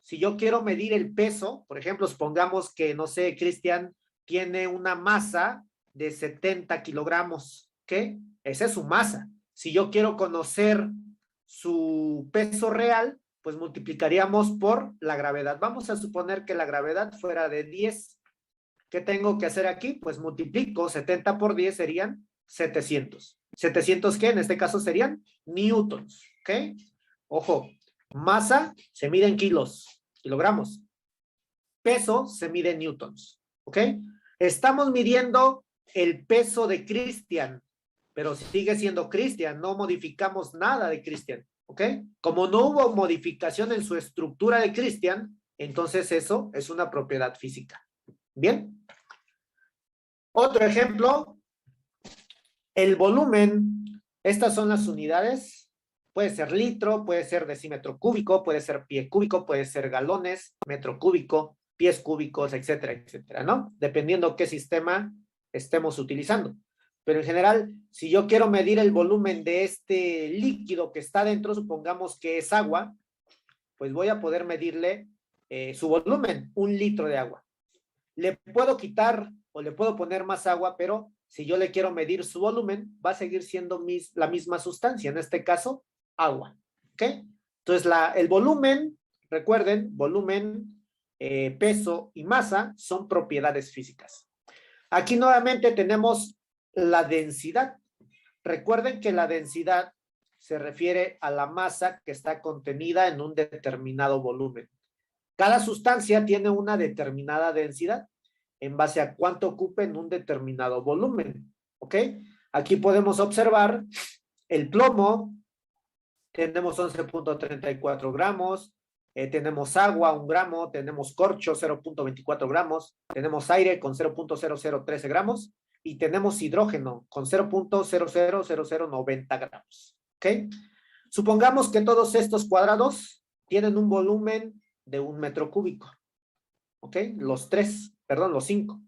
Speaker 1: Si yo quiero medir el peso, por ejemplo, supongamos que, no sé, Cristian tiene una masa de 70 kilogramos, ¿ok? Esa es su masa. Si yo quiero conocer su peso real, pues multiplicaríamos por la gravedad. Vamos a suponer que la gravedad fuera de 10. ¿Qué tengo que hacer aquí? Pues multiplico 70 por 10 serían 700. ¿700 qué? En este caso serían newtons, ¿ok? Ojo, masa se mide en kilos, kilogramos. Peso se mide en newtons, ¿ok? Estamos midiendo el peso de Cristian, pero sigue siendo Cristian, no modificamos nada de Cristian, ¿ok? Como no hubo modificación en su estructura de Cristian, entonces eso es una propiedad física. ¿Bien? Otro ejemplo, el volumen. Estas son las unidades. Puede ser litro, puede ser decímetro cúbico, puede ser pie cúbico, puede ser galones, metro cúbico, pies cúbicos, etcétera, etcétera, ¿no? Dependiendo qué sistema estemos utilizando. Pero en general, si yo quiero medir el volumen de este líquido que está dentro, supongamos que es agua, pues voy a poder medirle su volumen, 1 litro de agua. Le puedo quitar o le puedo poner más agua, pero si yo le quiero medir su volumen, va a seguir siendo la misma sustancia, en este caso, agua, ¿ok? Entonces, el volumen, recuerden, volumen, peso y masa son propiedades físicas. Aquí nuevamente tenemos la densidad. Recuerden que la densidad se refiere a la masa que está contenida en un determinado volumen. Cada sustancia tiene una determinada densidad en base a cuánto ocupa en un determinado volumen, ¿ok? Aquí podemos observar el plomo, tenemos 11.34 gramos, tenemos agua, 1 gramo, tenemos corcho, 0.24 gramos, tenemos aire con 0.0013 gramos y tenemos hidrógeno con 0.000090 gramos, ¿ok? Supongamos que todos estos cuadrados tienen un volumen de 1 metro cúbico, ¿ok? Los 5.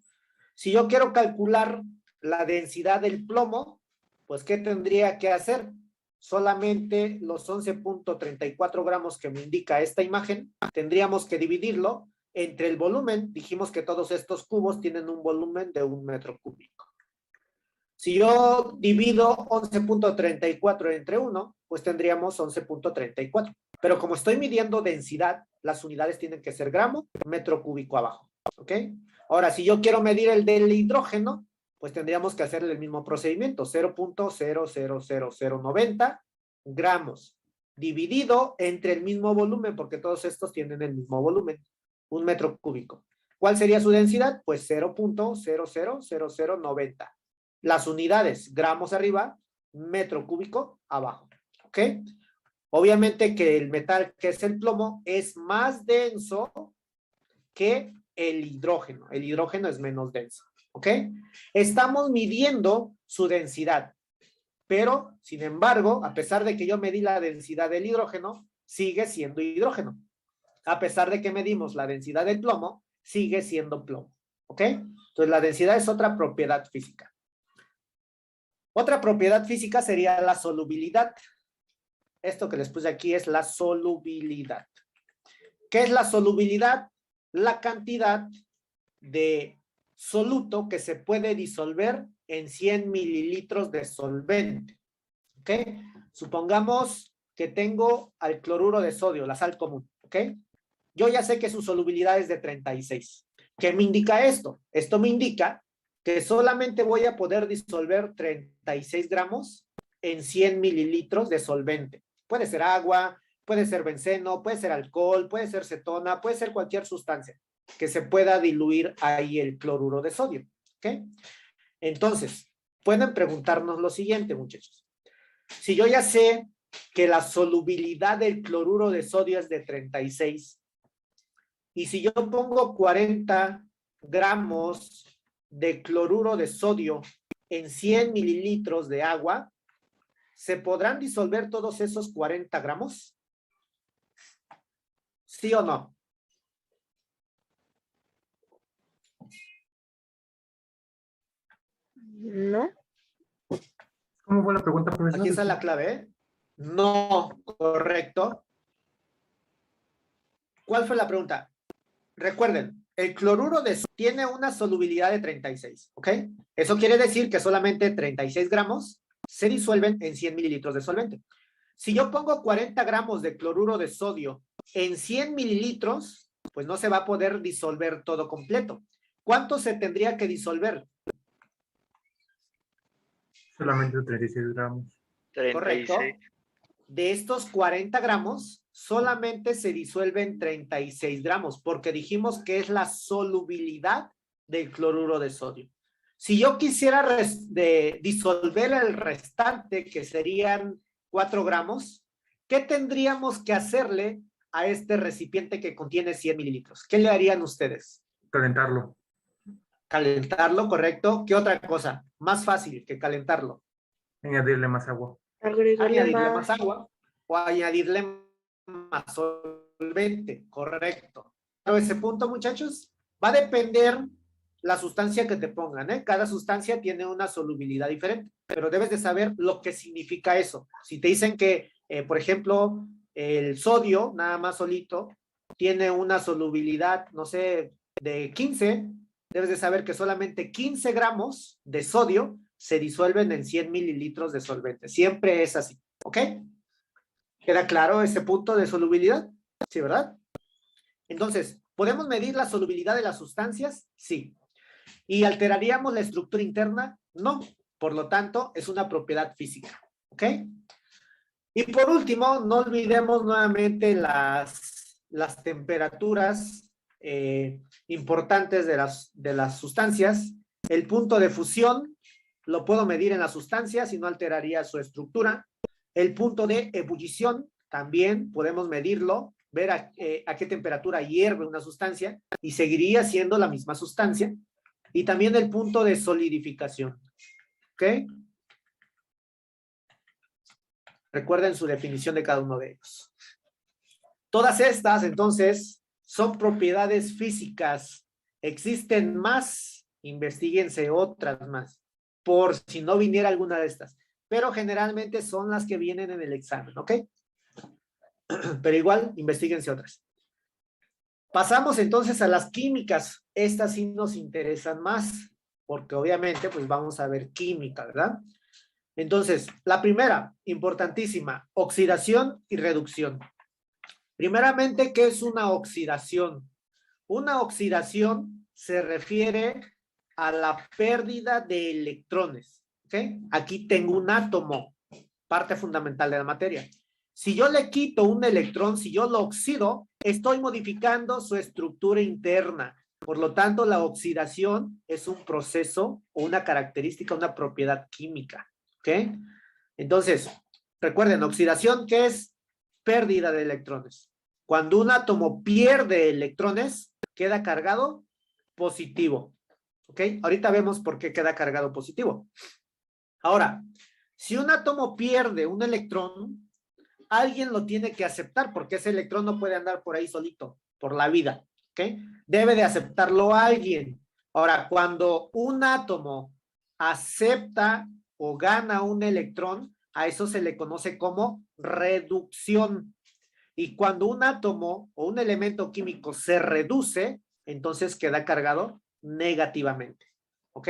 Speaker 1: Si yo quiero calcular la densidad del plomo, pues ¿qué tendría que hacer? Solamente los 11.34 gramos que me indica esta imagen, tendríamos que dividirlo entre el volumen. Dijimos que todos estos cubos tienen un volumen de 1 metro cúbico. Si yo divido 11.34 entre 1, pues tendríamos 11.34. Pero como estoy midiendo densidad, las unidades tienen que ser gramo, metro cúbico abajo, ¿ok? Ahora, si yo quiero medir el del hidrógeno, pues tendríamos que hacer el mismo procedimiento, 0.000090 gramos, dividido entre el mismo volumen, porque todos estos tienen el mismo volumen, 1 metro cúbico. ¿Cuál sería su densidad? Pues 0.000090. Las unidades, gramos arriba, metro cúbico abajo, ¿ok? Obviamente que el metal, que es el plomo, es más denso que el hidrógeno. El hidrógeno es menos denso, ¿ok? Estamos midiendo su densidad, pero, sin embargo, a pesar de que yo medí la densidad del hidrógeno, sigue siendo hidrógeno. A pesar de que medimos la densidad del plomo, sigue siendo plomo, ¿ok? Entonces, la densidad es otra propiedad física. Otra propiedad física sería la solubilidad. Esto que les puse aquí es la solubilidad. ¿Qué es la solubilidad? La cantidad de soluto que se puede disolver en 100 mililitros de solvente. ¿Ok? Supongamos que tengo al cloruro de sodio, la sal común. ¿Ok? Yo ya sé que su solubilidad es de 36. ¿Qué me indica esto? Esto me indica que solamente voy a poder disolver 36 gramos en 100 mililitros de solvente. Puede ser agua, puede ser benceno, puede ser alcohol, puede ser cetona, puede ser cualquier sustancia que se pueda diluir ahí el cloruro de sodio. ¿Ok? Entonces, pueden preguntarnos lo siguiente, muchachos. Si yo ya sé que la solubilidad del cloruro de sodio es de 36, y si yo pongo 40 gramos de cloruro de sodio en 100 mililitros de agua, ¿se podrán disolver todos esos 40 gramos? ¿Sí o no?
Speaker 7: No.
Speaker 3: ¿Cómo fue la pregunta, profesor?
Speaker 1: Aquí está la clave, ¿eh? No, correcto. ¿Cuál fue la pregunta? Recuerden, el cloruro de sodio tiene una solubilidad de 36, ¿ok? Eso quiere decir que solamente 36 gramos se disuelven en 100 mililitros de solvente. Si yo pongo 40 gramos de cloruro de sodio en 100 mililitros, pues no se va a poder disolver todo completo. ¿Cuánto se tendría que disolver?
Speaker 3: Solamente 36 gramos.
Speaker 5: 36.
Speaker 1: Correcto. De estos 40 gramos, solamente se disuelven 36 gramos, porque dijimos que es la solubilidad del cloruro de sodio. Si yo quisiera disolver el restante, que serían 4 gramos, ¿qué tendríamos que hacerle a este recipiente que contiene 100 mililitros? ¿Qué le harían ustedes?
Speaker 3: Calentarlo.
Speaker 1: Calentarlo, correcto. ¿Qué otra cosa? Más fácil que calentarlo.
Speaker 3: Añadirle más agua.
Speaker 7: Agregarle
Speaker 1: Añadirle más
Speaker 7: más.
Speaker 1: agua o añadirle más solvente, correcto. Pero ese punto, muchachos, va a depender la sustancia que te pongan, ¿eh? Cada sustancia tiene una solubilidad diferente, pero debes de saber lo que significa eso. Si te dicen que, por ejemplo, el sodio, nada más solito, tiene una solubilidad, no sé, de 15, debes de saber que solamente 15 gramos de sodio se disuelven en 100 mililitros de solvente. Siempre es así, ¿ok? ¿Queda claro ese punto de solubilidad? Sí, ¿verdad? Entonces, ¿podemos medir la solubilidad de las sustancias? Sí. ¿Y alteraríamos la estructura interna? No. Por lo tanto, es una propiedad física, ¿ok? Y por último, no olvidemos nuevamente las temperaturas importantes de las sustancias. El punto de fusión lo puedo medir en la sustancia si no alteraría su estructura. El punto de ebullición también podemos medirlo, ver a qué temperatura hierve una sustancia y seguiría siendo la misma sustancia. Y también el punto de solidificación. ¿Ok? Recuerden su definición de cada uno de ellos. Todas estas, entonces, son propiedades físicas. Existen más, investíguense otras más, por si no viniera alguna de estas. Pero generalmente son las que vienen en el examen, ¿ok? Pero igual, investíguense otras. Pasamos entonces a las químicas. Estas sí nos interesan más, porque obviamente pues vamos a ver química, ¿verdad? Entonces, la primera, importantísima, oxidación y reducción. Primeramente, ¿qué es una oxidación? Una oxidación se refiere a la pérdida de electrones. ¿Ok? Aquí tengo un átomo, parte fundamental de la materia. Si yo le quito un electrón, si yo lo oxido, estoy modificando su estructura interna. Por lo tanto, la oxidación es un proceso o una característica, una propiedad química. ¿Ok? Entonces, recuerden, oxidación, ¿qué es? Pérdida de electrones. Cuando un átomo pierde electrones, queda cargado positivo. ¿Ok? Ahorita vemos por qué queda cargado positivo. Ahora, si un átomo pierde un electrón, alguien lo tiene que aceptar porque ese electrón no puede andar por ahí solito, por la vida. ¿Ok? Debe de aceptarlo alguien. Ahora, cuando un átomo acepta o gana un electrón, a eso se le conoce como reducción. Y cuando un átomo o un elemento químico se reduce, entonces queda cargado negativamente. ¿Ok?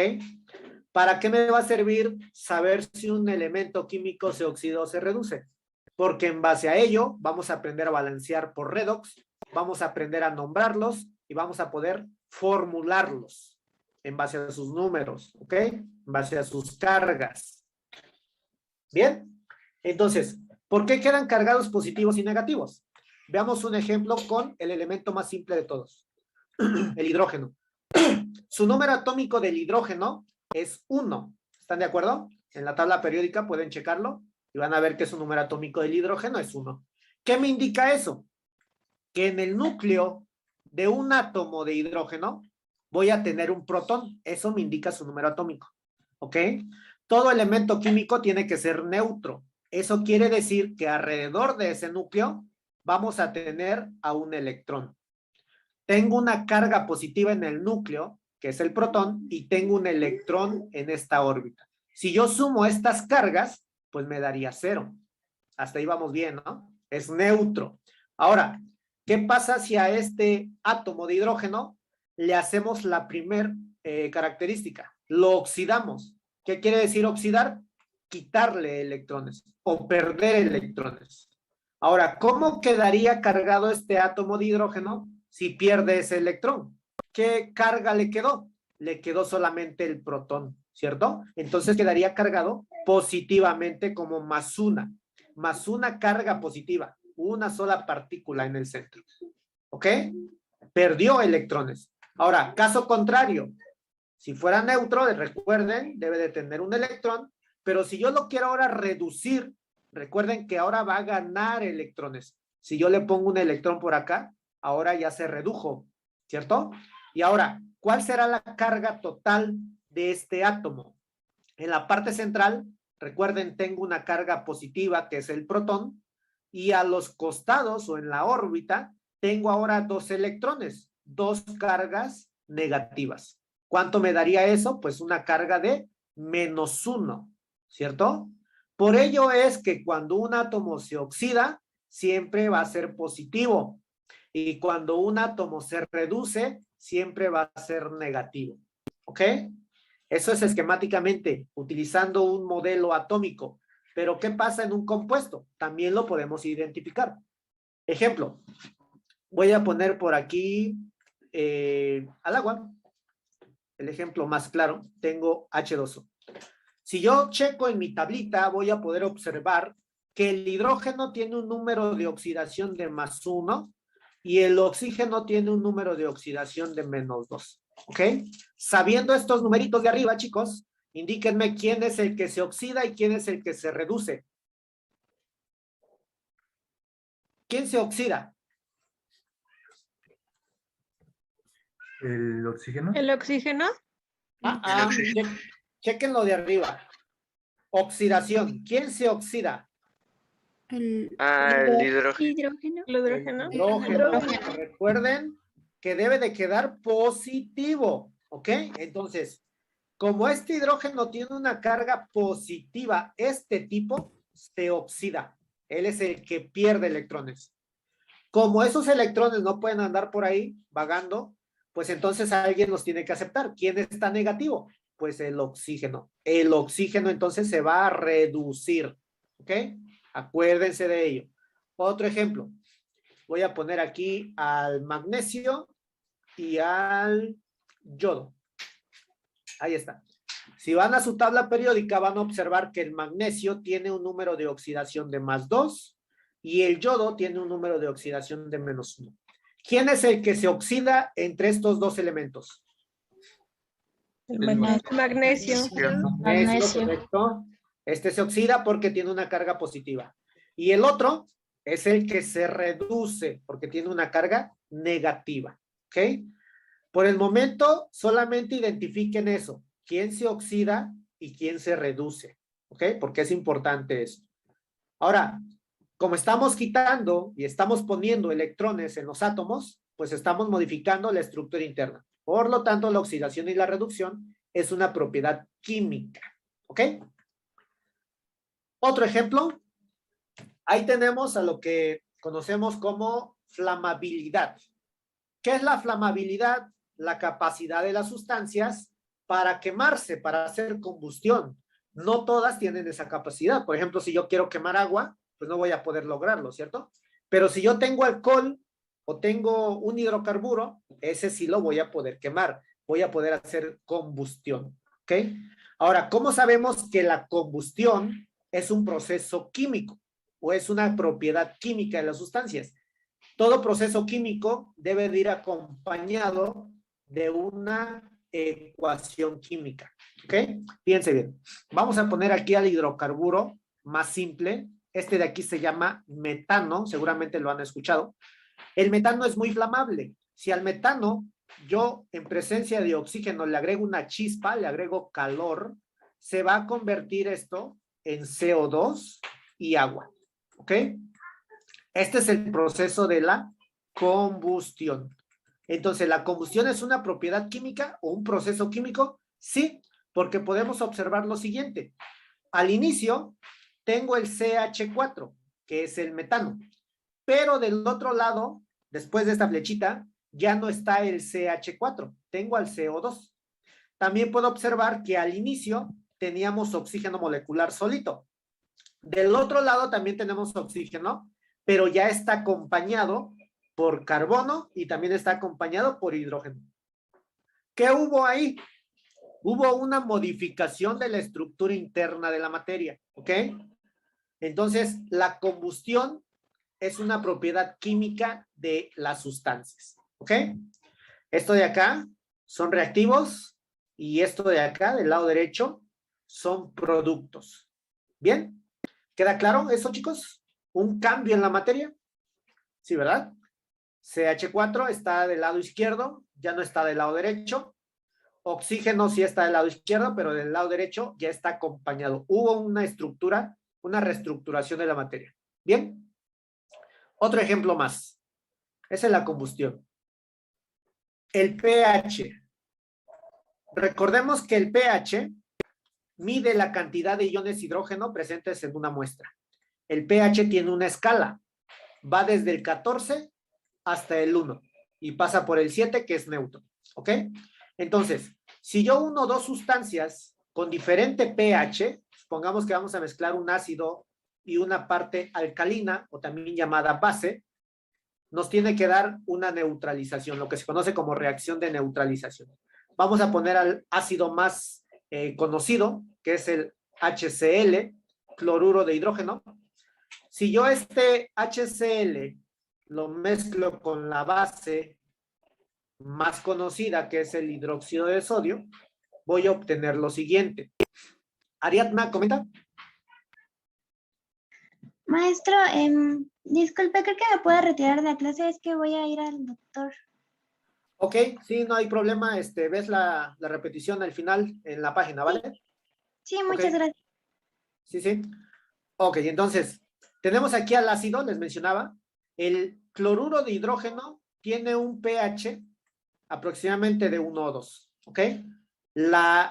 Speaker 1: ¿Para qué me va a servir saber si un elemento químico se oxida o se reduce? Porque en base a ello vamos a aprender a balancear por redox, vamos a aprender a nombrarlos y vamos a poder formularlos en base a sus números, ¿ok? En base a sus cargas. ¿Bien? Entonces, ¿por qué quedan cargados positivos y negativos? Veamos un ejemplo con el elemento más simple de todos, el hidrógeno. Su número atómico del hidrógeno es 1. ¿Están de acuerdo? En la tabla periódica pueden checarlo y van a ver que su número atómico del hidrógeno es 1. ¿Qué me indica eso? Que en el núcleo de un átomo de hidrógeno voy a tener un protón. Eso me indica su número atómico. ¿Ok? Todo elemento químico tiene que ser neutro. Eso quiere decir que alrededor de ese núcleo vamos a tener a un electrón. Tengo una carga positiva en el núcleo, que es el protón, y tengo un electrón en esta órbita. Si yo sumo estas cargas, pues me daría 0. Hasta ahí vamos bien, ¿no? Es neutro. Ahora, ¿qué pasa si a este átomo de hidrógeno le hacemos la primer característica? Lo oxidamos. ¿Qué quiere decir oxidar? Quitarle electrones o perder electrones. Ahora, ¿cómo quedaría cargado este átomo de hidrógeno si pierde ese electrón? ¿Qué carga le quedó? Le quedó solamente el protón, ¿cierto? Entonces quedaría cargado positivamente como más una carga positiva, una sola partícula en el centro. ¿Ok? Perdió electrones. Ahora, caso contrario, si fuera neutro, recuerden, debe de tener un electrón, pero si yo lo quiero ahora reducir, recuerden que ahora va a ganar electrones. Si yo le pongo un electrón por acá, ahora ya se redujo, ¿cierto? Y ahora, ¿cuál será la carga total de este átomo? En la parte central, recuerden, tengo una carga positiva que es el protón, y a los costados o en la órbita, tengo ahora 2 electrones, 2 cargas negativas. ¿Cuánto me daría eso? Pues una carga de -1, ¿cierto? Por ello es que cuando un átomo se oxida, siempre va a ser positivo. Y cuando un átomo se reduce, siempre va a ser negativo. ¿Ok? Eso es esquemáticamente, utilizando un modelo atómico. Pero ¿qué pasa en un compuesto? También lo podemos identificar. Ejemplo, voy a poner por aquí al agua. El ejemplo más claro, tengo H2O. Si yo checo en mi tablita, voy a poder observar que el hidrógeno tiene un número de oxidación de +1 y el oxígeno tiene un número de oxidación de -2. ¿Ok? Sabiendo estos numeritos de arriba, chicos, indíquenme quién es el que se oxida y quién es el que se reduce. ¿Quién se oxida?
Speaker 3: ¿El oxígeno?
Speaker 7: ¿El oxígeno?
Speaker 1: Chequen lo de arriba. Oxidación. ¿Quién se oxida?
Speaker 5: El hidrógeno.
Speaker 7: ¿El hidrógeno?
Speaker 1: El hidrógeno. Recuerden que debe de quedar positivo. ¿Ok? Entonces, como este hidrógeno tiene una carga positiva, este tipo se oxida. Él es el que pierde electrones. Como esos electrones no pueden andar por ahí vagando, pues entonces alguien los tiene que aceptar. ¿Quién está negativo? Pues el oxígeno. El oxígeno entonces se va a reducir. ¿Ok? Acuérdense de ello. Otro ejemplo. Voy a poner aquí al magnesio y al yodo. Ahí está. Si van a su tabla periódica, van a observar que el magnesio tiene un número de oxidación de +2 y el yodo tiene un número de oxidación de -1. ¿Quién es el que se oxida entre estos dos elementos?
Speaker 7: Magnesio.
Speaker 1: Magnesio, correcto. Este se oxida porque tiene una carga positiva. Y el otro es el que se reduce porque tiene una carga negativa. ¿Ok? Por el momento, solamente identifiquen eso. ¿Quién se oxida y quién se reduce? ¿Ok? Porque es importante eso. Ahora, como estamos quitando y estamos poniendo electrones en los átomos, pues estamos modificando la estructura interna. Por lo tanto, la oxidación y la reducción es una propiedad química. ¿Ok? Otro ejemplo. Ahí tenemos a lo que conocemos como flamabilidad. ¿Qué es la flamabilidad? La capacidad de las sustancias para quemarse, para hacer combustión. No todas tienen esa capacidad. Por ejemplo, si yo quiero quemar agua, pues no voy a poder lograrlo, ¿cierto? Pero si yo tengo alcohol o tengo un hidrocarburo, ese sí lo voy a poder quemar. Voy a poder hacer combustión, ¿ok? Ahora, ¿cómo sabemos que la combustión es un proceso químico o es una propiedad química de las sustancias? Todo proceso químico debe de ir acompañado de una ecuación química, ¿ok? Fíjense bien. Vamos a poner aquí al hidrocarburo más simple. Este de aquí se llama metano, seguramente lo han escuchado. El metano es muy flamable. Si al metano yo en presencia de oxígeno le agrego una chispa, le agrego calor, se va a convertir esto en CO2 y agua, ¿ok? Este es el proceso de la combustión. Entonces, ¿la combustión es una propiedad química o un proceso químico? Sí, porque podemos observar lo siguiente. Al inicio, tengo el CH4, que es el metano. Pero del otro lado, después de esta flechita, ya no está el CH4. Tengo al CO2. También puedo observar que al inicio teníamos oxígeno molecular solito. Del otro lado también tenemos oxígeno, pero ya está acompañado por carbono y también está acompañado por hidrógeno. ¿Qué hubo ahí? Hubo una modificación de la estructura interna de la materia, ¿ok? Entonces, la combustión es una propiedad química de las sustancias, ¿ok? Esto de acá son reactivos y esto de acá, del lado derecho, son productos. ¿Bien? ¿Queda claro eso, chicos? ¿Un cambio en la materia? Sí, ¿verdad? CH4 está del lado izquierdo, ya no está del lado derecho. Oxígeno sí está del lado izquierdo, pero del lado derecho ya está acompañado. Hubo una estructura, una reestructuración de la materia. ¿Bien? Otro ejemplo más. Esa es la combustión. El pH. Recordemos que el pH mide la cantidad de iones hidrógeno presentes en una muestra. El pH tiene una escala. Va desde el 14 hasta el 1 y pasa por el 7, que es neutro. ¿Ok? Entonces, si yo uno dos sustancias con diferente pH, supongamos que vamos a mezclar un ácido y una parte alcalina, o también llamada base, nos tiene que dar una neutralización, lo que se conoce como reacción de neutralización. Vamos a poner al ácido más conocido, que es el HCl, cloruro de hidrógeno. Si yo este HCl lo mezclo con la base más conocida, que es el hidróxido de sodio, voy a obtener lo siguiente. Ariadna, comenta.
Speaker 8: Maestro, disculpe, creo que me puedo retirar de la clase, es que voy a ir al doctor.
Speaker 1: Ok, sí, no hay problema. Ves la repetición al final en la página, ¿vale?
Speaker 8: Sí, muchas gracias.
Speaker 1: Sí, sí. Ok, entonces, tenemos aquí al ácido, les mencionaba. El cloruro de hidrógeno tiene un pH aproximadamente de 1 o 2, ¿ok?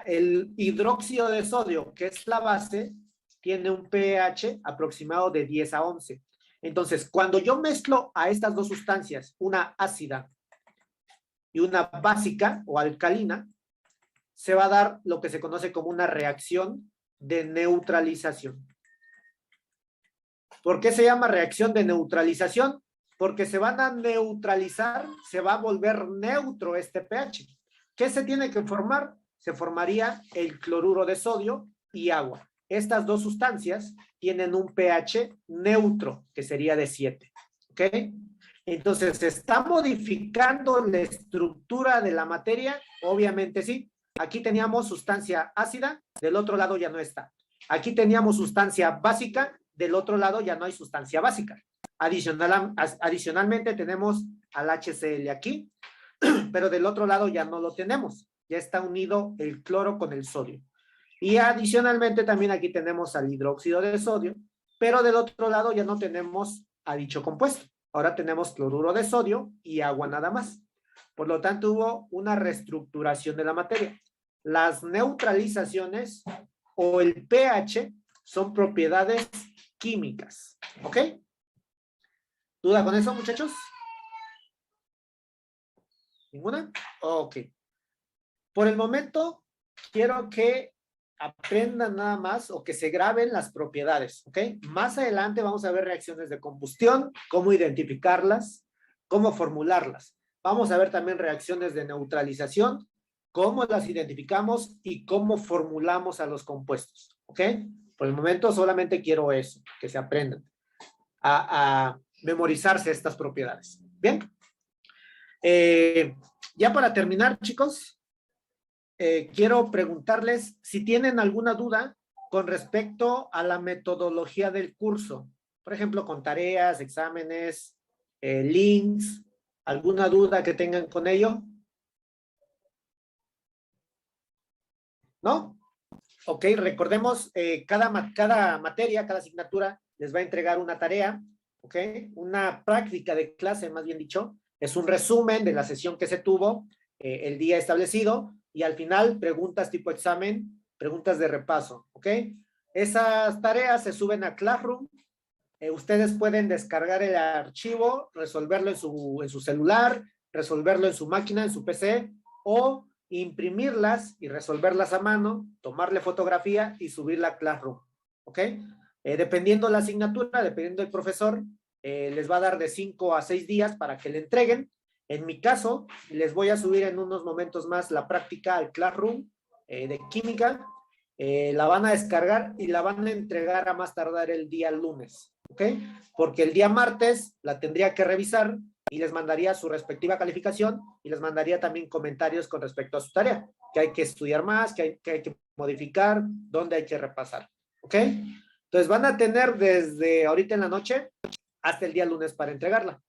Speaker 1: El hidróxido de sodio, que es la base, tiene un pH aproximado de 10 a 11. Entonces, cuando yo mezclo a estas dos sustancias, una ácida y una básica o alcalina, se va a dar lo que se conoce como una reacción de neutralización. ¿Por qué se llama reacción de neutralización? porque se van a neutralizar, se va a volver neutro este pH. ¿Qué se tiene que formar? Se formaría el cloruro de sodio y agua. Estas dos sustancias tienen un pH neutro, que sería de 7. ¿Ok? Entonces, ¿se está modificando la estructura de la materia? Obviamente sí. Aquí teníamos sustancia ácida, del otro lado ya no está. Aquí teníamos sustancia básica, del otro lado ya no hay sustancia básica. Adicionalmente tenemos al HCl aquí, pero del otro lado ya no lo tenemos. Ya está unido el cloro con el sodio. Y adicionalmente también aquí tenemos al hidróxido de sodio, pero del otro lado ya no tenemos a dicho compuesto. Ahora tenemos cloruro de sodio y agua nada más. Por lo tanto, hubo una reestructuración de la materia. Las neutralizaciones o el pH son propiedades químicas. ¿Ok? ¿Duda con eso, muchachos? ¿Ninguna? Ok. Por el momento, quiero que aprendan nada más o que se graben las propiedades, ¿ok? Más adelante vamos a ver reacciones de combustión, cómo identificarlas, cómo formularlas. Vamos a ver también reacciones de neutralización, cómo las identificamos y cómo formulamos a los compuestos, ¿ok? Por el momento solamente quiero eso, que se aprendan a memorizarse estas propiedades. ¿Bien? Ya para terminar, chicos, quiero preguntarles si tienen alguna duda con respecto a la metodología del curso. Por ejemplo, con tareas, exámenes, links, ¿alguna duda que tengan con ello? ¿No? Ok, recordemos, cada materia, cada asignatura les va a entregar una tarea, ¿ok? Una práctica de clase, más bien dicho. Es un resumen de la sesión que se tuvo el día establecido. Y al final, preguntas tipo examen, preguntas de repaso, ¿ok? Esas tareas se suben a Classroom. Ustedes pueden descargar el archivo, resolverlo en su celular, resolverlo en su máquina, en su PC, o imprimirlas y resolverlas a mano, tomarle fotografía y subirla a Classroom, ¿ok? Dependiendo la asignatura, dependiendo del profesor, les va a dar de 5 a 6 días para que le entreguen. En mi caso, les voy a subir en unos momentos más la práctica al Classroom de química. La van a descargar y la van a entregar a más tardar el día lunes, ¿ok? Porque el día martes la tendría que revisar y les mandaría su respectiva calificación y les mandaría también comentarios con respecto a su tarea, que hay que estudiar más, que hay que modificar, dónde hay que repasar, ¿ok? Entonces van a tener desde ahorita en la noche hasta el día lunes para entregarla.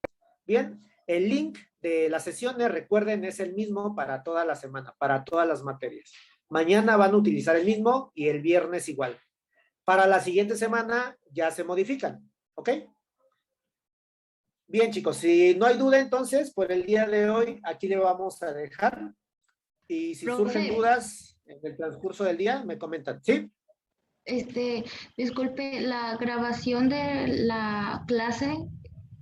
Speaker 1: Bien, el link de las sesiones, recuerden, es el mismo para toda la semana, para todas las materias. Mañana van a utilizar el mismo y el viernes igual. Para la siguiente semana ya se modifican, ¿ok? Bien, chicos, si no hay duda entonces, por el día de hoy aquí le vamos a dejar. Y si surgen dudas en el transcurso del día, me comentan, ¿sí?
Speaker 9: Disculpe, la grabación de la clase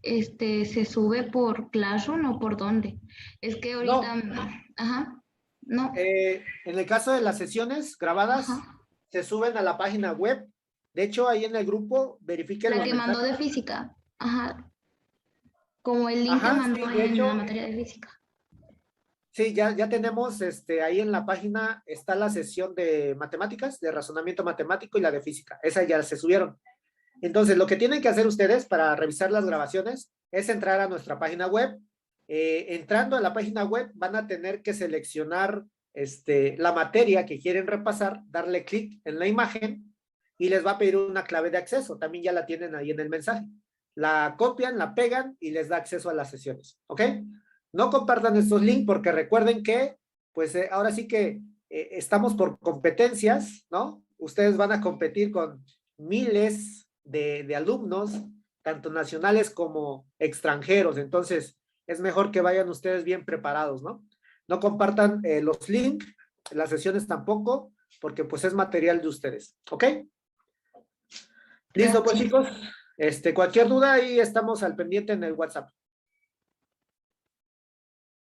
Speaker 9: se sube por Classroom o por dónde? Es que ahorita
Speaker 1: no.
Speaker 9: Ajá, no.
Speaker 1: En el caso de las sesiones grabadas, se suben a la página web. De hecho, ahí en el grupo, verifiquen
Speaker 9: la que mandó de física. Ajá. Como el link que mandó en la materia de física.
Speaker 1: Sí, ya tenemos, ahí en la página está la sesión de matemáticas, de razonamiento matemático y la de física. Esas ya se subieron. Entonces, lo que tienen que hacer ustedes para revisar las grabaciones es entrar a nuestra página web. Entrando a la página web van a tener que seleccionar la materia que quieren repasar, darle clic en la imagen y les va a pedir una clave de acceso. También ya la tienen ahí en el mensaje. La copian, la pegan y les da acceso a las sesiones, ¿ok? No compartan estos links porque recuerden que, pues ahora sí que estamos por competencias, ¿no? Ustedes van a competir con miles de alumnos, tanto nacionales como extranjeros. Entonces, es mejor que vayan ustedes bien preparados, ¿no? No compartan los links, las sesiones tampoco, porque pues es material de ustedes, ¿ok? Listo, pues chicos. Cualquier duda ahí estamos al pendiente en el WhatsApp.